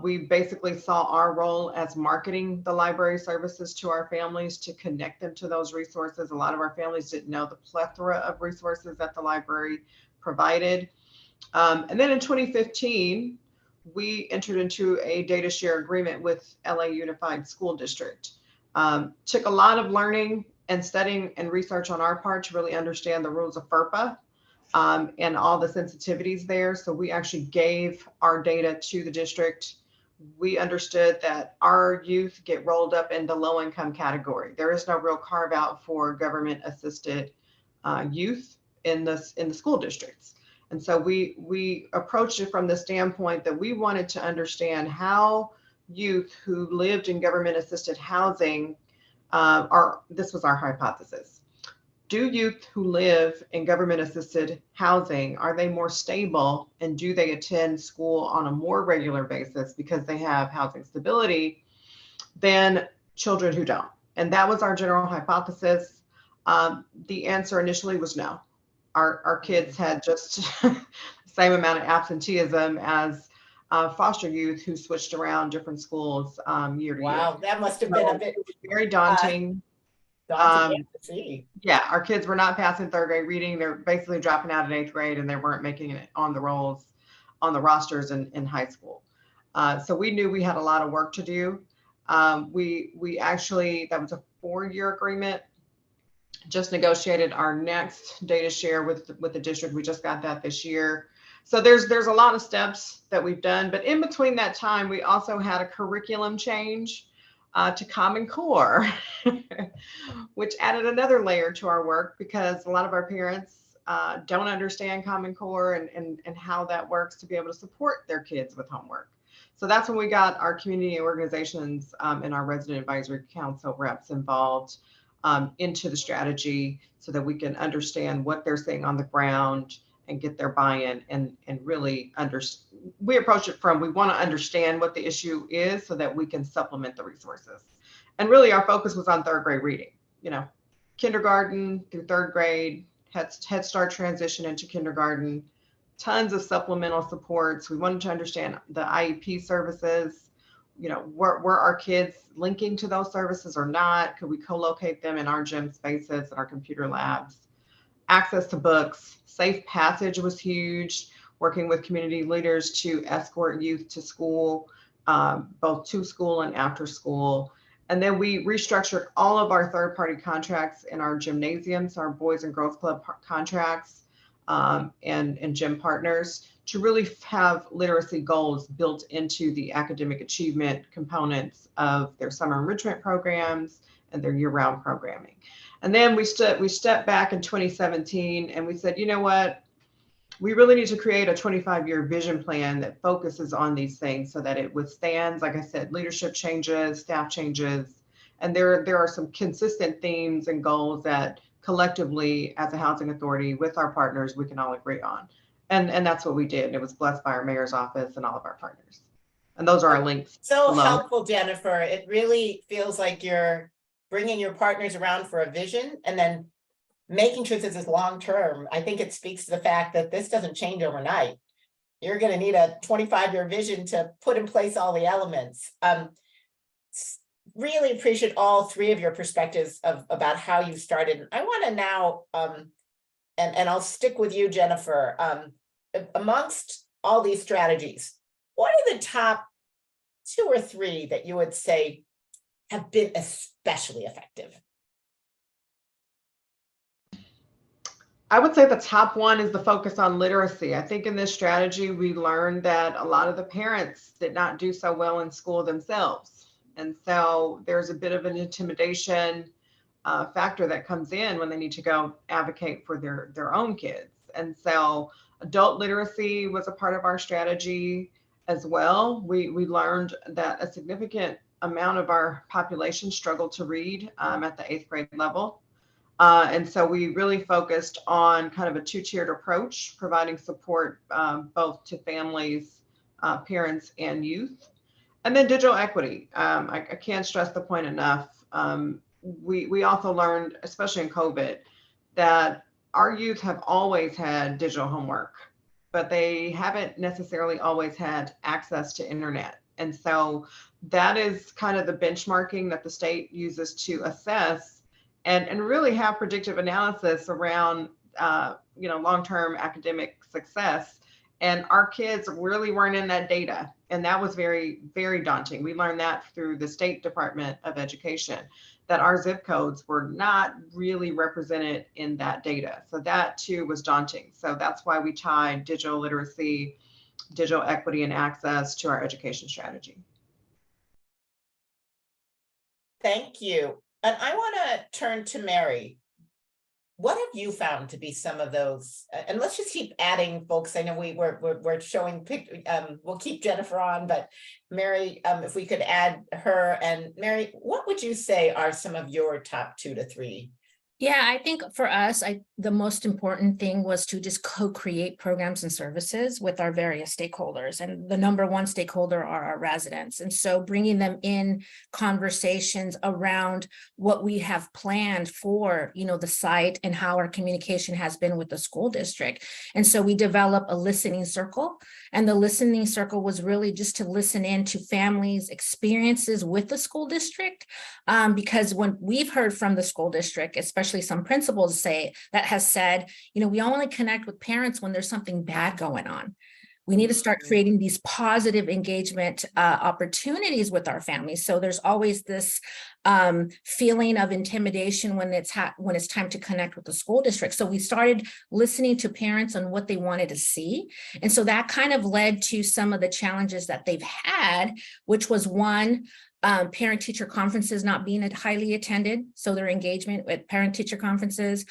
[SPEAKER 7] We basically saw our role as marketing the library services to our families to connect them to those resources. A lot of our families didn't know the plethora of resources that the library provided. And then in 2015, we entered into a data share agreement with LA Unified School District. Took a lot of learning and studying and research on our part to really understand the rules of FERPA and all the sensitivities there. So we actually gave our data to the district. We understood that our youth get rolled up in the low income category. There is no real carve out for government assisted youth in the school districts. And so we approached it from the standpoint that we wanted to understand how youth who lived in government assisted housing this was our hypothesis. Do youth who live in government assisted housing, are they more stable, and do they attend school on a more regular basis because they have housing stability than children who don't? And that was our general hypothesis. The answer initially was no. Our kids had just the same amount of absenteeism as foster youth who switched around different schools year to year.
[SPEAKER 4] Wow, that must have been a bit
[SPEAKER 7] very daunting.
[SPEAKER 4] daunting to see.
[SPEAKER 7] Yeah, our kids were not passing 3rd grade reading. They're basically dropping out in 8th grade, and they weren't making it on the rolls, on the rosters in high school. So we knew we had a lot of work to do. We actually, that was a 4-year agreement. Just negotiated our next data share with the district. We just got that this year. So there's a lot of steps that we've done, but in between that time, we also had a curriculum change to Common Core, which added another layer to our work because a lot of our parents don't understand Common Core and how that works to be able to support their kids with homework. So that's when we got our community organizations and our resident advisory council reps involved into the strategy so that we can understand what they're seeing on the ground and get their buy-in and really we approach it from, we want to understand what the issue is so that we can supplement the resources. And really our focus was on 3rd grade reading, kindergarten through 3rd grade, Head Start transition into kindergarten, tons of supplemental supports. We wanted to understand the IEP services, were our kids linking to those services or not? Could we co-locate them in our gym spaces and our computer labs? Access to books, safe passage was huge, working with community leaders to escort youth to school, both to school and after school. And then we restructured all of our 3rd-party contracts in our gymnasiums, our Boys and Girls Club contracts, and gym partners to really have literacy goals built into the academic achievement components of their summer enrichment programs and their year-round programming. And then we stepped back in 2017 and we said, you know what? We really need to create a 25-year vision plan that focuses on these things so that it withstands, like I said, leadership changes, staff changes, and there are some consistent themes and goals that collectively as a housing authority with our partners, we can all agree on. And that's what we did. It was blessed by our mayor's office and all of our partners. And those are our links.
[SPEAKER 4] So
[SPEAKER 7] below.
[SPEAKER 4] helpful, Jennifer. It really feels like you're bringing your partners around for a vision and then making sure this is long-term. I think it speaks to the fact that this doesn't change overnight. You're going to need a 25-year vision to put in place all the elements. Really appreciate all 3 of your perspectives about how you started. I want to now, and I'll stick with you, Jennifer. Amongst all these strategies, what are the top 2 or 3 that you would say have been especially effective?
[SPEAKER 7] I would say the top one is the focus on literacy. I think in this strategy, we learned that a lot of the parents did not do so well in school themselves. And so there's a bit of an intimidation factor that comes in when they need to go advocate for their own kids. And so adult literacy was a part of our strategy as well. We learned that a significant amount of our population struggled to read at the 8th grade level. And so we really focused on kind of a 2-tiered approach, providing support both to families, parents, and youth. And then digital equity. I can't stress the point enough. We also learned, especially in COVID, that our youth have always had digital homework, but they haven't necessarily always had access to internet. And so that is kind of the benchmarking that the state uses to assess and really have predictive analysis around long-term academic success. And our kids really weren't in that data. And that was very, very daunting. We learned that through the State Department of Education, that our zip codes were not really represented in that data. So that too was daunting. So that's why we tied digital literacy, digital equity and access to our education strategy.
[SPEAKER 4] Thank you. And I want to turn to Mary. What have you found to be some of those? And let's just keep adding folks. I know we're showing, we'll keep Jennifer on, but Mary, if we could add her. And Mary, what would you say are some of your top 2 to 3?
[SPEAKER 6] Yeah, I think for us, the most important thing was to just co-create programs and services with our various stakeholders. And the number one stakeholder are our residents. And so bringing them in conversations around what we have planned for, the site and how our communication has been with the school district. And so we developed a listening circle. And the listening circle was really just to listen in to families' experiences with the school district. Because when we've heard from the school district, especially some principals that has said, we only connect with parents when there's something bad going on. We need to start creating these positive engagement opportunities with our families. So there's always this feeling of intimidation when it's time to connect with the school district. So we started listening to parents on what they wanted to see. And so that kind of led to some of the challenges that they've had, which was one, parent-teacher conferences not being highly attended. So their engagement with parent-teacher conferences,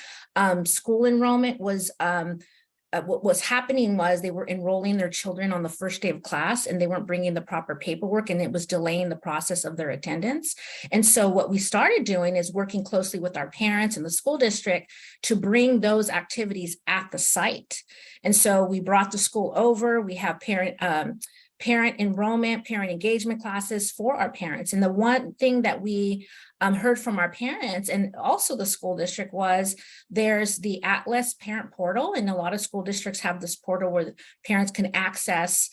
[SPEAKER 6] school enrollment was, what was happening was they were enrolling their children on the first day of class and they weren't bringing the proper paperwork and it was delaying the process of their attendance. And so what we started doing is working closely with our parents and the school district to bring those activities at the site. And so we brought the school over, we have parent enrollment, parent engagement classes for our parents. And the one thing that we heard from our parents and also the school district was there's the Atlas parent portal, and a lot of school districts have this portal where parents can access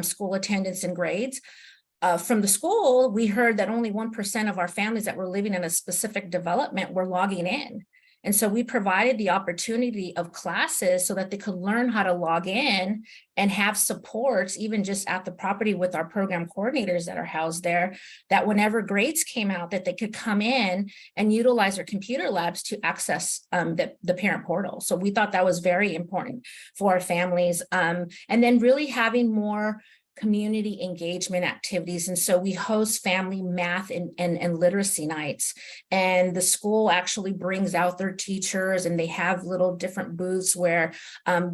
[SPEAKER 6] school attendance and grades. From the school, we heard that only 1% of our families that were living in a specific development were logging in. And so we provided the opportunity of classes so that they could learn how to log in and have supports, even just at the property with our program coordinators that are housed there, that whenever grades came out, that they could come in and utilize their computer labs to access the parent portal. So we thought that was very important for our families. And then really having more community engagement activities. And so we host family math and literacy nights. And the school actually brings out their teachers and they have little different booths where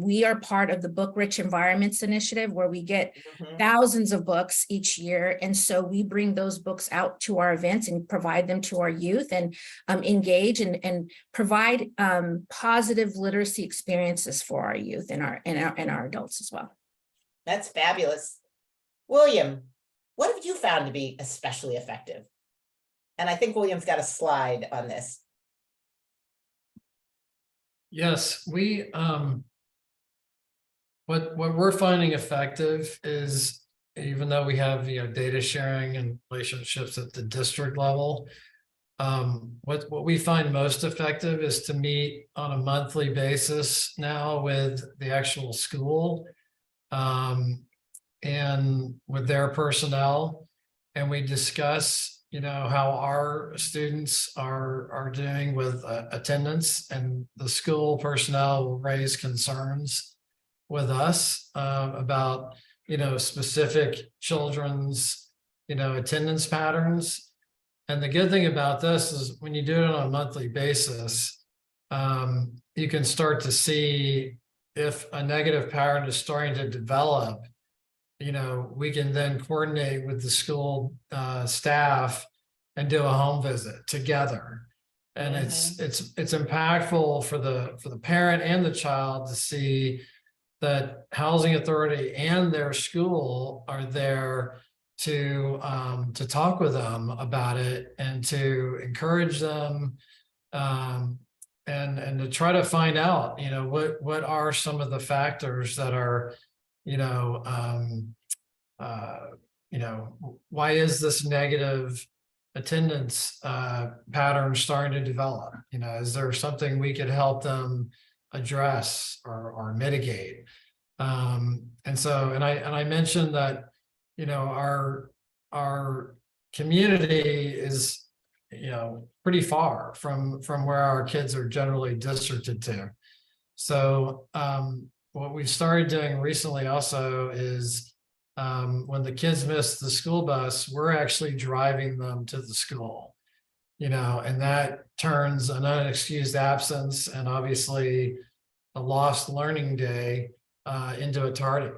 [SPEAKER 6] we are part of the Book Rich Environments Initiative, where we get thousands of books each year. And so we bring those books out to our events and provide them to our youth and engage and provide positive literacy experiences for our youth and our adults as well.
[SPEAKER 4] That's fabulous. William, what have you found to be especially effective? And I think William's got a slide on this.
[SPEAKER 5] Yes, what we're finding effective is, even though we have data sharing and relationships at the district level, what we find most effective is to meet on a monthly basis now with the actual school and with their personnel, and we discuss how our students are doing with attendance, and the school personnel will raise concerns with us about specific children's attendance patterns. And the good thing about this is when you do it on a monthly basis, you can start to see if a negative pattern is starting to develop. We can then coordinate with the school staff and do a home visit together. And it's impactful for the parent and the child to see that housing authority and their school are there to talk with them about it and to encourage them, and to try to find out, what are some of the factors that are, you know, why is this negative attendance pattern starting to develop? Is there something we could help them address or mitigate? And I mentioned that, our community is, pretty far from where our kids are generally districted to. So what we've started doing recently also is, when the kids miss the school bus, we're actually driving them to the school, and that turns an unexcused absence and obviously a lost learning day into a tardy.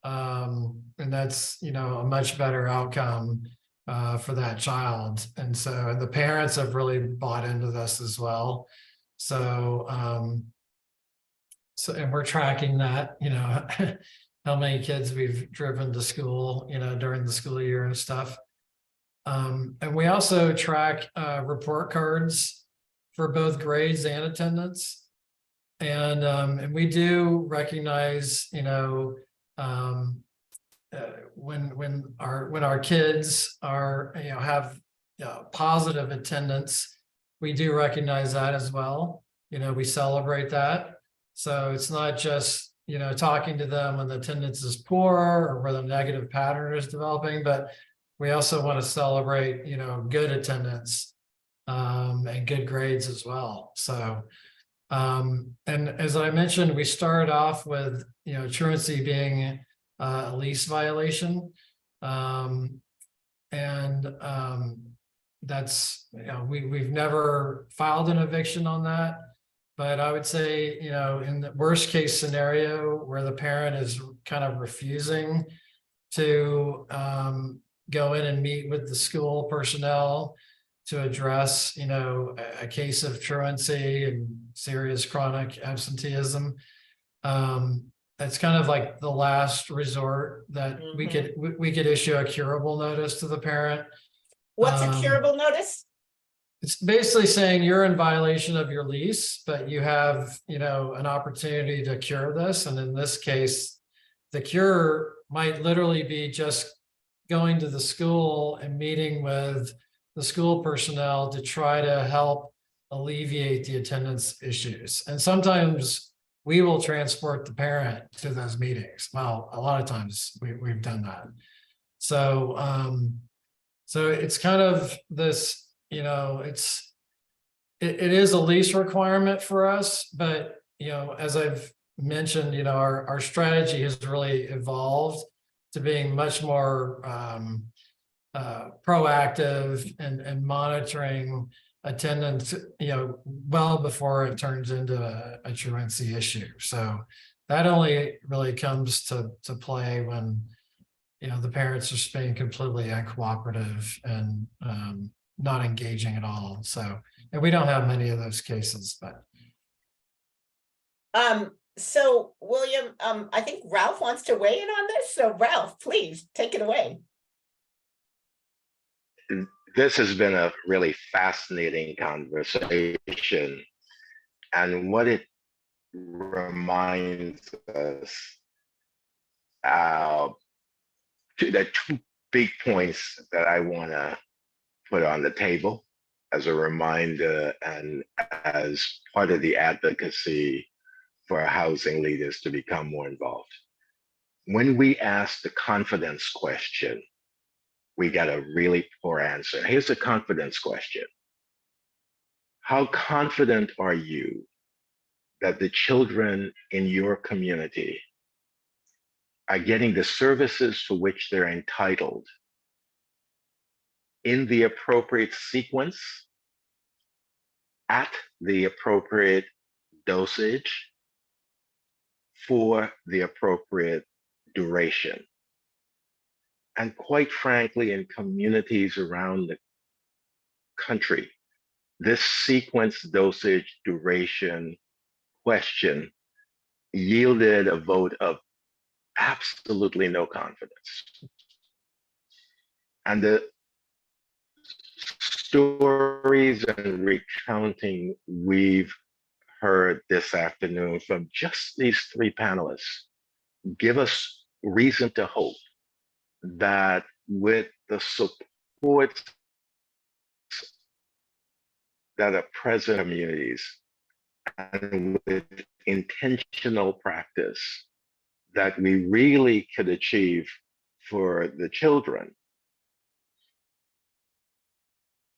[SPEAKER 5] And that's, a much better outcome for that child. And so the parents have really bought into this as well. So, and we're tracking that, how many kids we've driven to school, during the school year and stuff. And we also track report cards for both grades and attendance. And we do recognize, when our kids are, have positive attendance, we do recognize that as well. We celebrate that. So it's not just, talking to them when the attendance is poor or where the negative pattern is developing, but we also want to celebrate, good attendance and good grades as well. So, and as I mentioned, we started off with, truancy being a lease violation. That's, we've never filed an eviction on that. But I would say, in the worst case scenario where the parent is kind of refusing to go in and meet with the school personnel to address, a case of truancy and serious chronic absenteeism, that's kind of like the last resort that we could issue a curable notice to the parent.
[SPEAKER 4] What's a curable notice?
[SPEAKER 5] It's basically saying you're in violation of your lease, but you have, an opportunity to cure this. And in this case, the cure might literally be just going to the school and meeting with the school personnel to try to help alleviate the attendance issues. And sometimes we will transport the parent to those meetings. Well, a lot of times we've done that. So, so it's kind of this, it is a lease requirement for us, but, as I've mentioned, our strategy has really evolved to being much more proactive and monitoring attendance, well before it turns into a truancy issue. So that only really comes to play when, the parents are just being completely uncooperative and not engaging at all. So, and we don't have many of those cases, but.
[SPEAKER 4] So William, I think Ralph wants to weigh in on this. So Ralph, please take it away.
[SPEAKER 3] This has been a really fascinating conversation. And what it reminds us, the two big points that I want to put on the table as a reminder and as part of the advocacy for housing leaders to become more involved. When we ask the confidence question, we got a really poor answer. Here's the confidence question. How confident are you that the children in your community are getting the services for which they're entitled in the appropriate sequence, at the appropriate dosage, for the appropriate duration? And quite frankly, in communities around the country, this sequence, dosage, duration question yielded a vote of absolutely no confidence. And the stories and recounting we've heard this afternoon from just these three panelists give us reason to hope that with the support that are present in communities and with intentional practice that we really could achieve for the children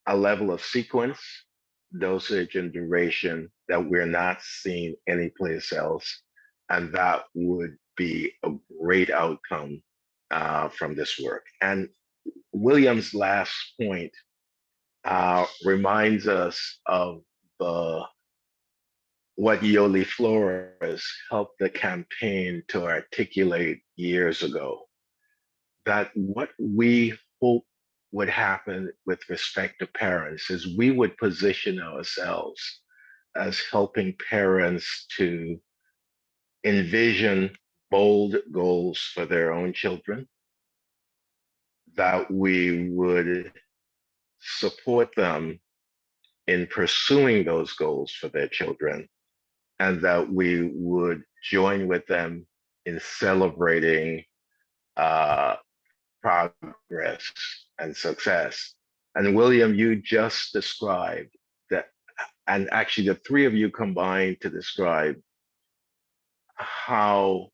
[SPEAKER 3] a level of sequence, dosage, and duration that we're not seeing anyplace else. And that would be a great outcome from this work. And William's last point reminds us of what Yoli Flores helped the campaign to articulate years ago, that what we hope would happen with respect to parents is we would position ourselves as helping parents to envision bold goals for their own children, that we would support them in pursuing those goals for their children, and that we would join with them in celebrating progress and success. And William, you just described that, and actually the three of you combined to describe how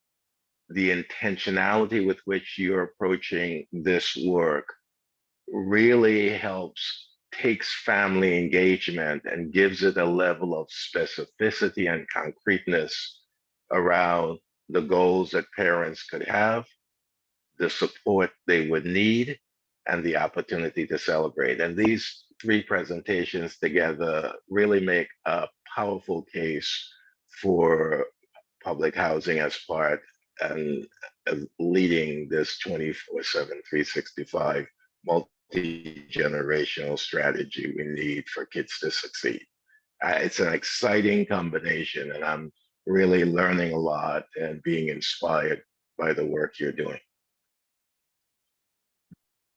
[SPEAKER 3] the intentionality with which you're approaching this work really helps, takes family engagement and gives it a level of specificity and concreteness around the goals that parents could have, the support they would need, and the opportunity to celebrate. And these three presentations together really make a powerful case for public housing as part and leading this 24/7, 365 multi-generational strategy we need for kids to succeed. It's an exciting combination, and I'm really learning a lot and being inspired by the work you're doing.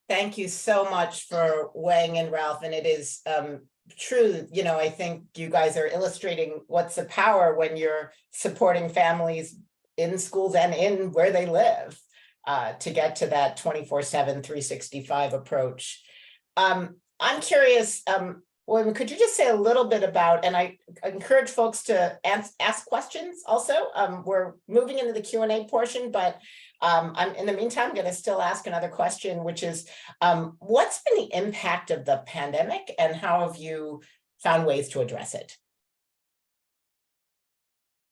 [SPEAKER 4] Thank you so much for weighing in, Ralph. And it is true, you know, I think you guys are illustrating what's the power when you're supporting families in schools and in where they live to get to that 24/7, 365 approach. I'm curious, William, could you just say a little bit about, and I encourage folks to ask questions also. We're moving into the Q&A portion, but I'm in the meantime going to still ask another question, which is, what's been the impact of the pandemic and how have you found ways to address it?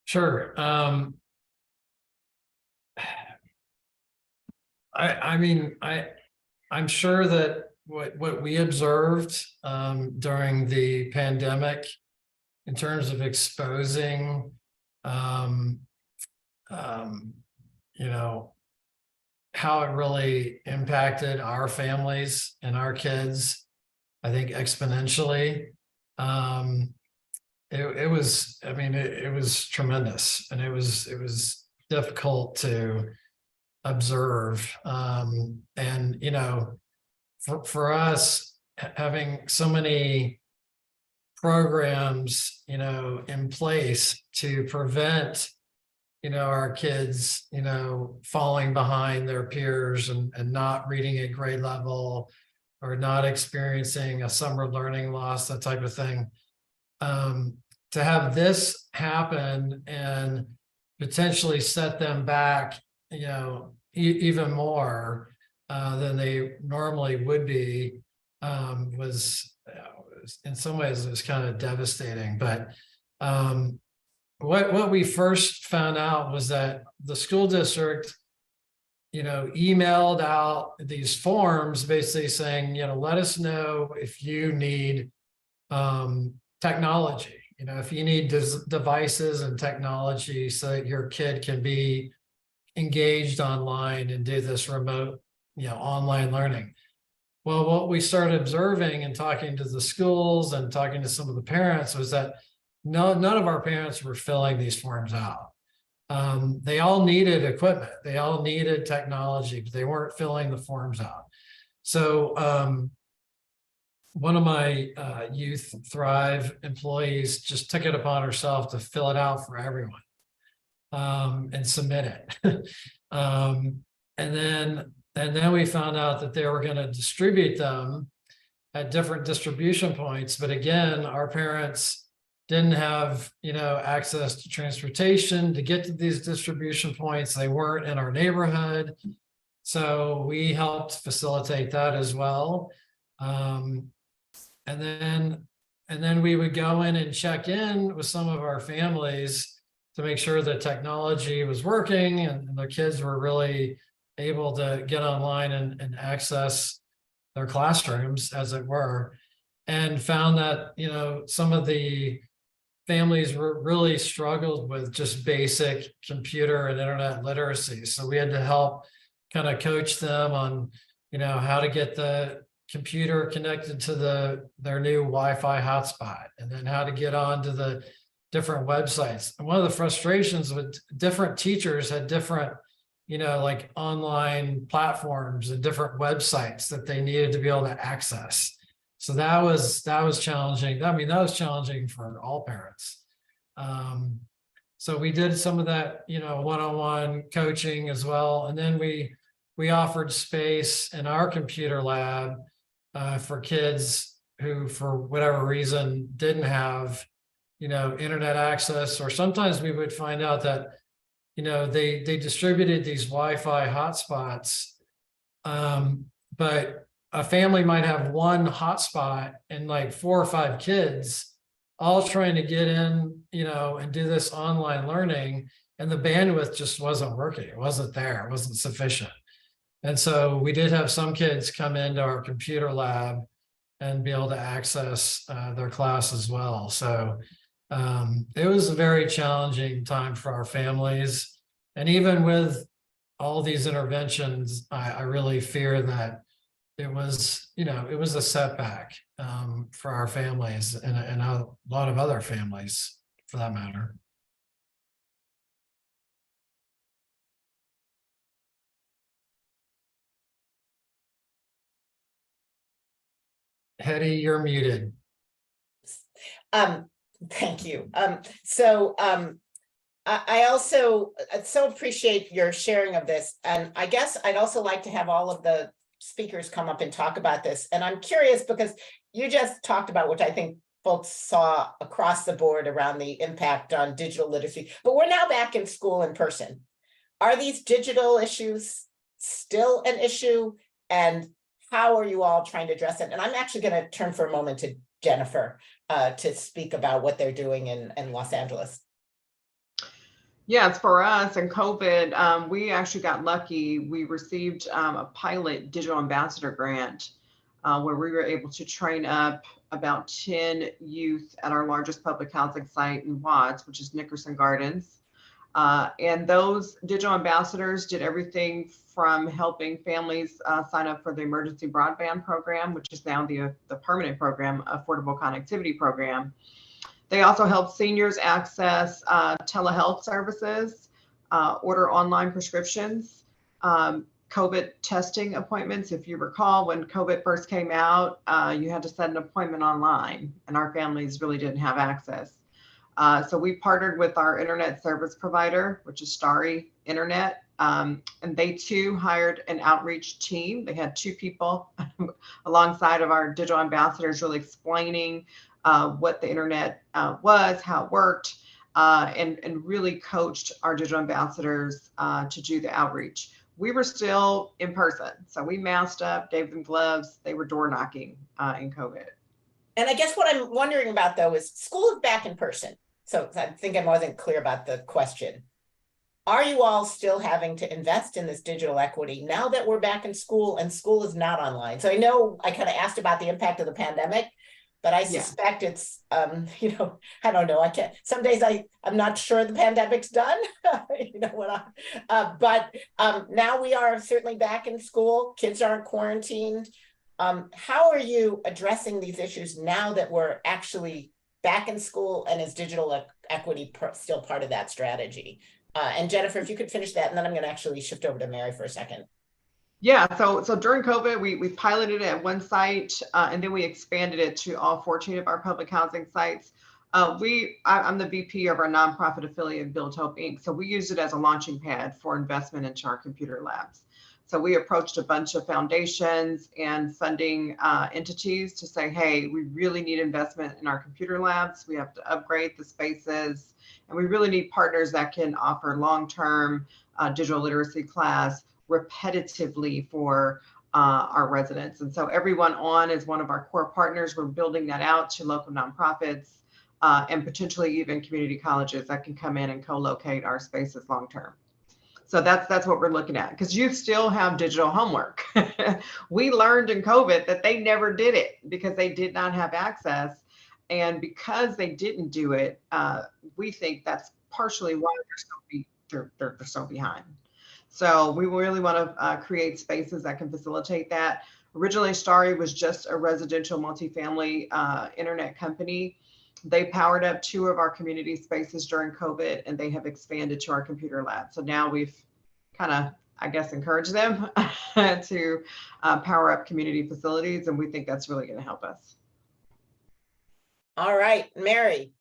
[SPEAKER 5] Sure. I'm sure that what we observed during the pandemic in terms of exposing, you know, how it really impacted our families and our kids, I think exponentially. It was, I mean, it was tremendous, and it was difficult to observe. And, you know, for us, having so many programs, you know, in place to prevent, you know, our kids, you know, falling behind their peers and not reading at grade level or not experiencing a summer learning loss, that type of thing. To have this happen and potentially set them back, you know, even more than they normally would be, was in some ways it was kind of devastating. But what we first found out was that the school district, you know, emailed out these forms basically saying, you know, let us know if you need technology, you know, if you need devices and technology so that your kid can be engaged online and do this remote, you know, online learning. Well, what we started observing and talking to the schools and talking to some of the parents was that none of our parents were filling these forms out. They all needed equipment. They all needed technology, but they weren't filling the forms out. So one of my Youth Thrive employees just took it upon herself to fill it out for everyone and submit it. And then we found out that they were going to distribute them at different distribution points. But again, our parents didn't have, access to transportation to get to these distribution points. They weren't in our neighborhood. So we helped facilitate that as well. And then we would go in and check in with some of our families to make sure that technology was working and their kids were really able to get online and access their classrooms, as it were, and found that, some of the families were really struggled with just basic computer and internet literacy. So we had to help kind of coach them on, how to get the computer connected to their new Wi-Fi hotspot, and then how to get onto the different websites. And one of the frustrations with different teachers had different, like online platforms and different websites that they needed to be able to access. So that was challenging. I mean, that was challenging for all parents. So we did some of that, one-on-one coaching as well. And then we offered space in our computer lab for kids who, for whatever reason, didn't have, internet access, or sometimes we would find out that, they distributed these Wi-Fi hotspots, but a family might have one hotspot and like 4 or 5 kids all trying to get in, and do this online learning, and the bandwidth just wasn't working. It wasn't there. It wasn't sufficient. And so we did have some kids come into our computer lab and be able to access their class as well. So it was a very challenging time for our families. And even with all these interventions, I really fear that it was a setback for our families and a lot of other families for that matter. Hetty, you're muted.
[SPEAKER 4] Thank you. I also so appreciate your sharing of this. And I guess I'd also like to have all of the speakers come up and talk about this. And I'm curious because you just talked about, which I think folks saw across the board around the impact on digital literacy, but we're now back in school in person. Are these digital issues still an issue? And how are you all trying to address it? And I'm actually going to turn for a moment to Jennifer to speak about what they're doing in Los Angeles.
[SPEAKER 7] Yes, for us and COVID, we actually got lucky. We received a pilot digital ambassador grant where we were able to train up about 10 youth at our largest public housing site in Watts, which is Nickerson Gardens. And those digital ambassadors did everything from helping families sign up for the emergency broadband program, which is now the permanent program, Affordable Connectivity Program. They also help seniors access telehealth services, order online prescriptions, COVID testing appointments. If you recall, when COVID first came out, you had to set an appointment online, and our families really didn't have access. So we partnered with our internet service provider, which is Starry Internet, and they too hired an outreach team. They had 2 people alongside of our digital ambassadors really explaining what the internet was, how it worked, and really coached our digital ambassadors to do the outreach. We were still in person, so we masked up, gave them gloves. They were door knocking in COVID.
[SPEAKER 4] And I guess what I'm wondering about, though, is school is back in person. So I think I wasn't clear about the question. Are you all still having to invest in this digital equity now that we're back in school and school is not online? So I know I kind of asked about the impact of the pandemic, but I suspect it's, I don't know. I can't. Some days I'm not sure the pandemic's done. But now we are certainly back in school. Kids aren't quarantined. How are you addressing these issues now that we're actually back in school, and is digital equity still part of that strategy? And Jennifer, if you could finish that, and then I'm going to actually shift over to Mary for a second.
[SPEAKER 7] Yeah, so during COVID, we piloted it at one site, and then we expanded it to all 14 of our public housing sites. I'm the VP of our nonprofit affiliate, Build Hope Inc. So we used it as a launching pad for investment into our computer labs. So we approached a bunch of foundations and funding entities to say, hey, we really need investment in our computer labs. We have to upgrade the spaces, and we really need partners that can offer long-term digital literacy class repetitively for our residents. And so Everyone On is one of our core partners. We're building that out to local nonprofits and potentially even community colleges that can come in and co-locate our spaces long-term. So that's what we're looking at, because you still have digital homework. We learned in COVID that they never did it because they did not have access. And because they didn't do it, we think that's partially why they're so behind. So we really want to create spaces that can facilitate that. Originally, Starry was just a residential multifamily internet company. They powered up 2 of our community spaces during COVID, and they have expanded to our computer lab. So now we've kind of, I guess, encouraged them to power up community facilities, and we think that's really going to help us.
[SPEAKER 4] All right, Mary,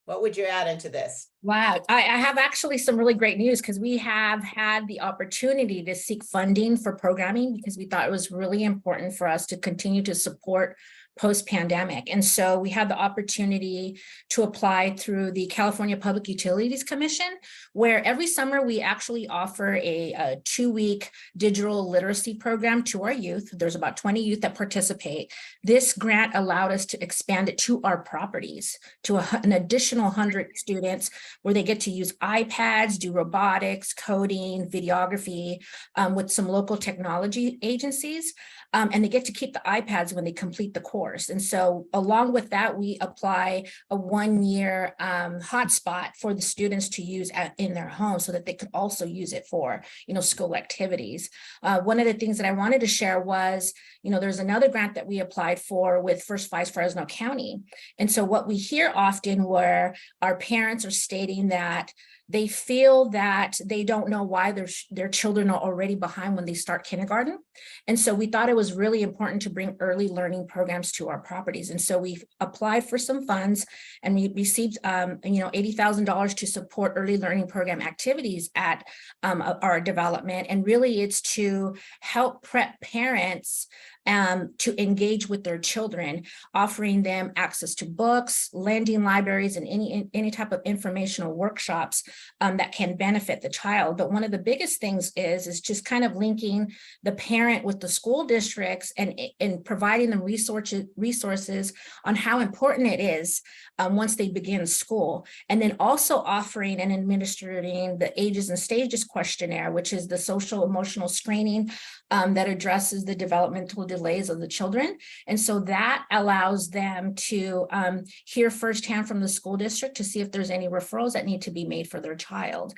[SPEAKER 4] what would you add into this?
[SPEAKER 6] Wow, I have actually some really great news, because we have had the opportunity to seek funding for programming, because we thought it was really important for us to continue to support post-pandemic. And so we had the opportunity to apply through the California Public Utilities Commission, where every summer we actually offer a 2-week digital literacy program to our youth. There's about 20 youth that participate. This grant allowed us to expand it to our properties, to an additional 100 students, where they get to use iPads, do robotics, coding, videography with some local technology agencies. And they get to keep the iPads when they complete the course. And so along with that, we apply a 1-year hotspot for the students to use in their home, so that they could also use it for, school activities. One of the things that I wanted to share was, there's another grant that we applied for with First Fives Fresno County. And so what we hear often, where our parents are stating that they feel that they don't know why their children are already behind when they start kindergarten. And so we thought it was really important to bring early learning programs to our properties. And so we applied for some funds, and we received, $80,000 to support early learning program activities at our development. And really it's to help prep parents to engage with their children, offering them access to books, lending libraries, and any type of informational workshops that can benefit the child. But one of the biggest things is just kind of linking the parent with the school districts and providing them resources on how important it is once they begin school. And then also offering and administering the ages and stages questionnaire, which is the social emotional screening that addresses the developmental delays of the children. And so that allows them to hear firsthand from the school district to see if there's any referrals that need to be made for their child.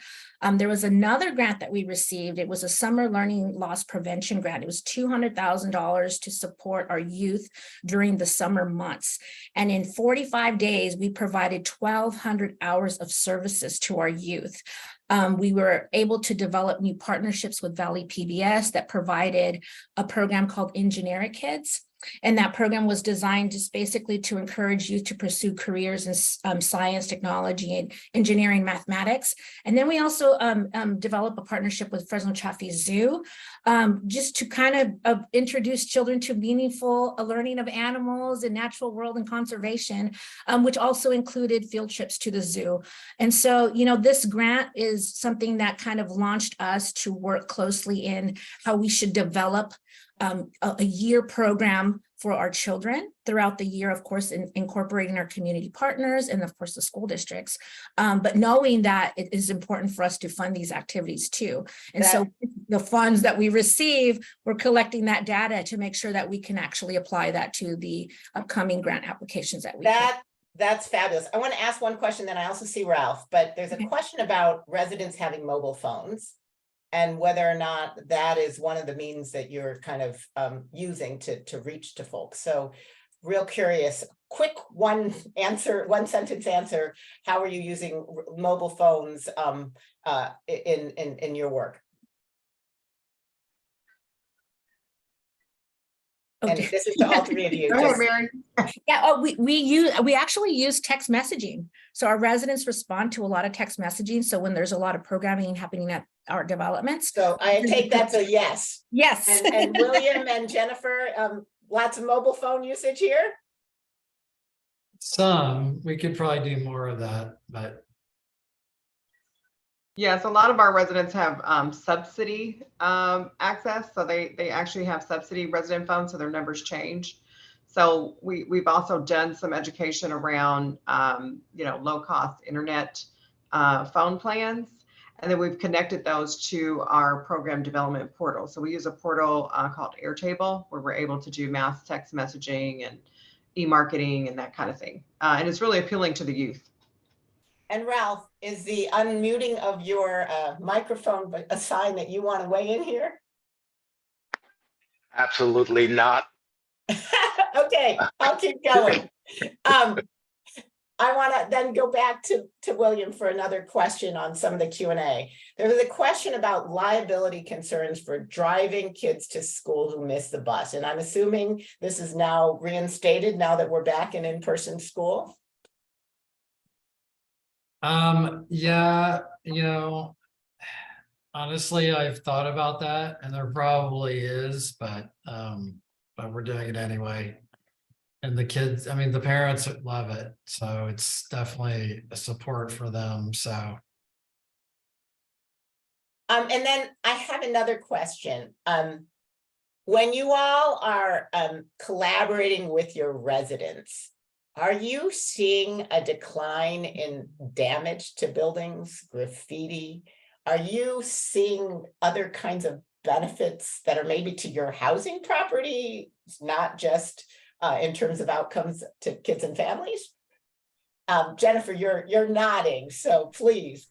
[SPEAKER 6] There was another grant that we received. It was a summer learning loss prevention grant. It was $200,000 to support our youth during the summer months. And in 45 days, we provided 1,200 hours of services to our youth. We were able to develop new partnerships with Valley PBS that provided a program called Engineering Kids. And that program was designed just basically to encourage youth to pursue careers in science, technology, and engineering, mathematics. And then we also developed a partnership with Fresno Chaffee Zoo, just to kind of introduce children to meaningful learning of animals and natural world and conservation, which also included field trips to the zoo. And so, this grant is something that kind of launched us to work closely in how we should develop a year program for our children throughout the year, of course, incorporating our community partners and of course the school districts, but knowing that it is important for us to fund these activities too. And so the funds that we receive, we're collecting that data to make sure that we can actually apply that to the upcoming grant applications that we
[SPEAKER 4] That's fabulous. I want to ask one question, then I also see Ralph, but there's a question about residents having mobile phones, and whether or not that is one of the means that you're kind of using to reach to folks. So real curious, quick one sentence answer, how are you using mobile phones in your work?
[SPEAKER 6] Oh,
[SPEAKER 4] And this is to all three of you.
[SPEAKER 7] Go ahead,
[SPEAKER 4] Just-
[SPEAKER 7] Mary.
[SPEAKER 6] yeah, oh, we actually use text messaging. So our residents respond to a lot of text messaging. So when there's a lot of programming happening at our developments.
[SPEAKER 4] So I take that to yes.
[SPEAKER 6] Yes.
[SPEAKER 4] And William and Jennifer, lots of mobile phone usage here?
[SPEAKER 5] Some, we could probably do more of that, but
[SPEAKER 7] Yes, a lot of our residents have subsidy access, so they actually have subsidy resident phones, so their numbers change. So we've also done some education around low cost internet phone plans, and then we've connected those to our program development portal. So we use a portal called Airtable, where we're able to do mass text messaging and e-marketing and that kind of thing, and it's really appealing to the youth.
[SPEAKER 4] And Ralph, is the unmuting of your microphone a sign that you want to weigh in here?
[SPEAKER 3] Absolutely not.
[SPEAKER 4] Okay, I'll keep going. I want to then go back to William for another question on some of the Q&A. There was a question about liability concerns for driving kids to school who miss the bus. And I'm assuming this is now reinstated now that we're back in in-person school.
[SPEAKER 5] yeah, honestly, I've thought about that, and there probably is, but we're doing it anyway. And the kids, I mean, the parents love it, so it's definitely a support for them. So
[SPEAKER 4] And then I have another question. When you all are collaborating with your residents, are you seeing a decline in damage to buildings, graffiti? Are you seeing other kinds of benefits that are maybe to your housing property, not just in terms of outcomes to kids and families? Jennifer, you're nodding, so please.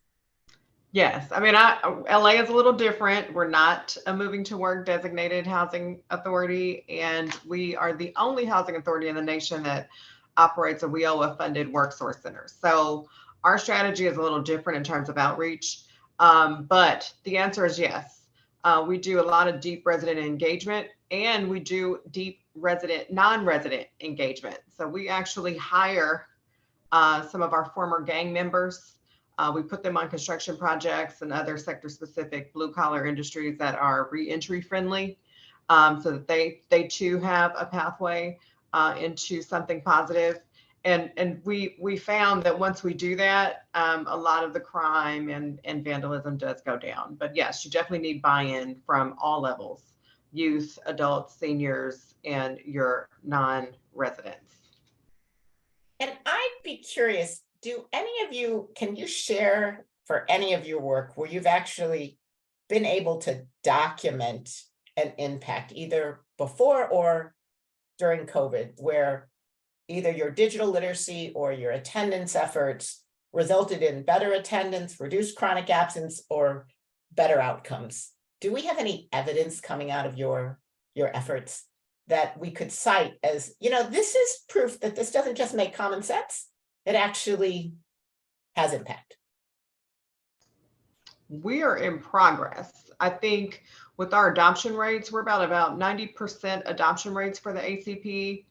[SPEAKER 7] Yes, I mean, LA is a little different. We're not a moving to work designated housing authority, and we are the only housing authority in the nation that operates a WIOA funded work source center. So our strategy is a little different in terms of outreach, but the answer is yes. We do a lot of deep resident engagement, and we do deep resident, non-resident engagement. So we actually hire some of our former gang members. We put them on construction projects and other sector specific blue collar industries that are re-entry friendly, so that they too have a pathway into something positive. And we found that once we do that, a lot of the crime and vandalism does go down. But yes, you definitely need buy-in from all levels: youth, adults, seniors, and your non-residents.
[SPEAKER 4] And I'd be curious, do any of you, can you share for any of your work where you've actually been able to document an impact either before or during COVID, where either your digital literacy or your attendance efforts resulted in better attendance, reduced chronic absence, or better outcomes? Do we have any evidence coming out of your efforts that we could cite as, this is proof that this doesn't just make common sense, it actually has impact?
[SPEAKER 7] We are in progress. I think with our adoption rates, we're about 90% adoption rates for the ACP.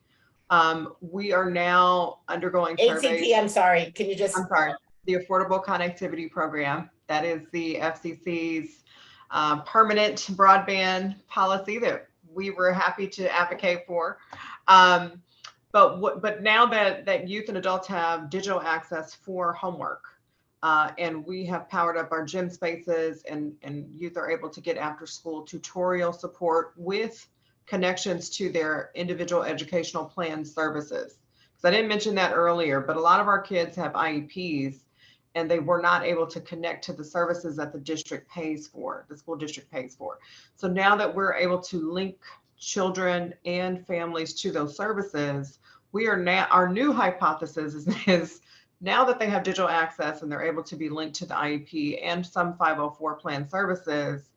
[SPEAKER 7] We are now undergoing surveys.
[SPEAKER 4] ACP, I'm sorry, can you just?
[SPEAKER 7] I'm sorry, the Affordable Connectivity Program. That is the FCC's permanent broadband policy that we were happy to advocate for. But now that youth and adults have digital access for homework, and we have powered up our gym spaces, and youth are able to get after school tutorial support with connections to their individual educational plan services. Because I didn't mention that earlier, but a lot of our kids have IEPs, and they were not able to connect to the services that the district pays for, the school district pays for. So now that we're able to link children and families to those services, we are now, our new hypothesis is now that they have digital access and they're able to be linked to the IEP and some 504 plan services,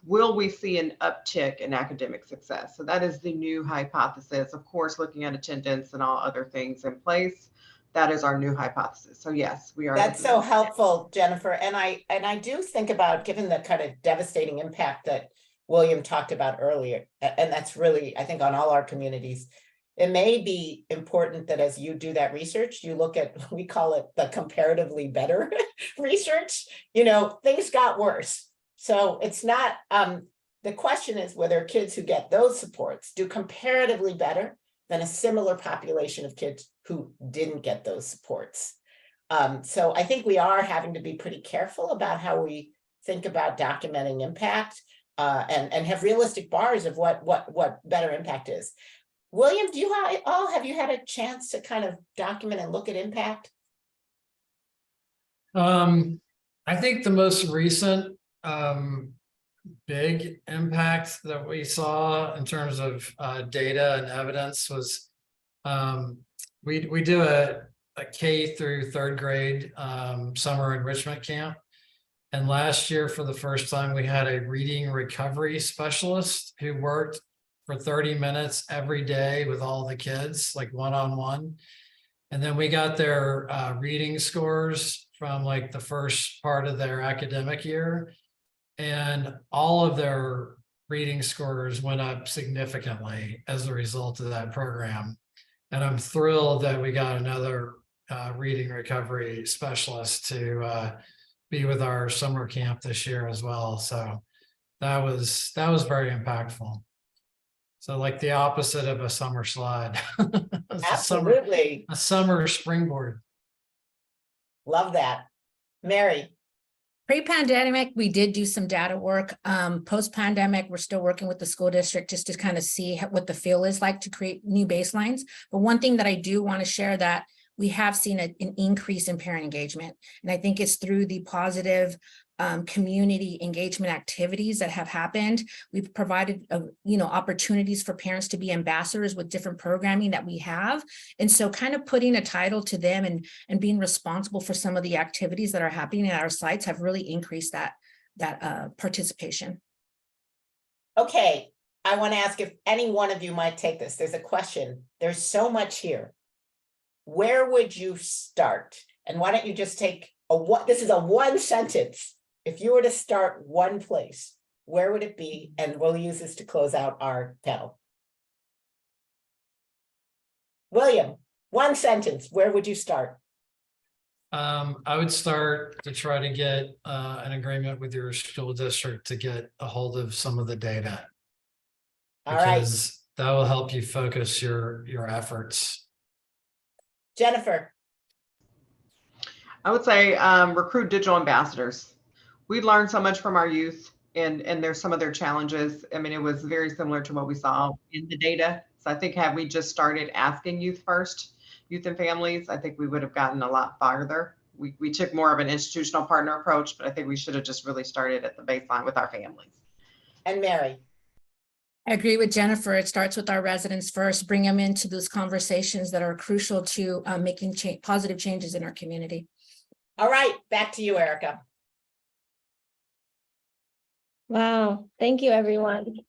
[SPEAKER 7] will we see an uptick in academic success? So that is the new hypothesis. Of course, looking at attendance and all other things in place, that is our new hypothesis. So yes, we are.
[SPEAKER 4] That's so helpful, Jennifer. And I do think about, given the kind of devastating impact that William talked about earlier, and that's really, I think, on all our communities. It may be important that as you do that research, you look at, we call it the comparatively better research. You know, things got worse. So it's not, the question is whether kids who get those supports do comparatively better than a similar population of kids who didn't get those supports. So I think we are having to be pretty careful about how we think about documenting impact, and have realistic bars of what better impact is. William, do you all have you had a chance to kind of document and look at impact?
[SPEAKER 5] I think the most recent big impact that we saw in terms of data and evidence was we do a K through third grade summer enrichment camp. And last year, for the first time, we had a reading recovery specialist who worked for 30 minutes every day with all the kids, like one-on-one. And then we got their reading scores from like the first part of their academic year. And all of their reading scores went up significantly as a result of that program. And I'm thrilled that we got another reading recovery specialist to be with our summer camp this year as well. So that was very impactful. So like the opposite of a summer slide.
[SPEAKER 4] Absolutely.
[SPEAKER 5] A summer springboard.
[SPEAKER 4] Love that. Mary.
[SPEAKER 6] Pre-pandemic, we did do some data work. Post-pandemic, we're still working with the school district just to kind of see what the feel is like to create new baselines. But one thing that I do want to share that we have seen an increase in parent engagement. And I think it's through the positive community engagement activities that have happened. We've provided, opportunities for parents to be ambassadors with different programming that we have. And so kind of putting a title to them and being responsible for some of the activities that are happening at our sites have really increased that participation.
[SPEAKER 4] Okay, I want to ask if any one of you might take this. There's a question. There's so much here. Where would you start? And why don't you just take this is a one sentence. If you were to start one place, where would it be? And we'll use this to close out our panel. William, one sentence, where would you start?
[SPEAKER 5] I would start to try to get an agreement with your school district to get a hold of some of the data.
[SPEAKER 4] All right.
[SPEAKER 5] Because that will help you focus your efforts.
[SPEAKER 4] Jennifer.
[SPEAKER 7] I would say recruit digital ambassadors. We learned so much from our youth, and there's some of their challenges. I mean, it was very similar to what we saw in the data. So I think had we just started asking youth and families, I think we would have gotten a lot farther. We took more of an institutional partner approach, but I think we should have just really started at the baseline with our families.
[SPEAKER 4] And Mary.
[SPEAKER 6] I agree with Jennifer. It starts with our residents first, bring them into those conversations that are crucial to making positive changes in our community.
[SPEAKER 4] All right, back to you, Erica.
[SPEAKER 2] Wow, thank you, everyone.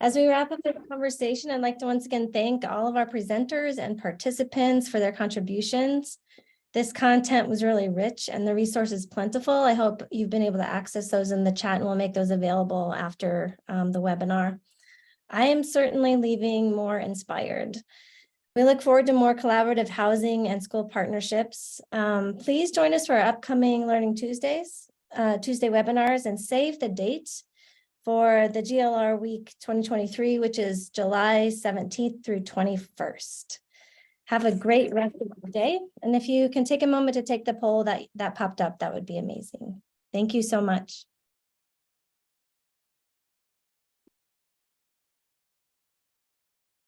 [SPEAKER 2] As we wrap up the conversation, I'd like to once again thank all of our presenters and participants for their contributions. This content was really rich and the resources plentiful. I hope you've been able to access those in the chat, and we'll make those available after the webinar. I am certainly leaving more inspired. We look forward to more collaborative housing and school partnerships. Please join us for our upcoming Learning Tuesday webinars, and save the date for the GLR Week 2023, which is July 17th through 21st. Have a great rest of the day. And if you can take a moment to take the poll that popped up, that would be amazing. Thank you so much.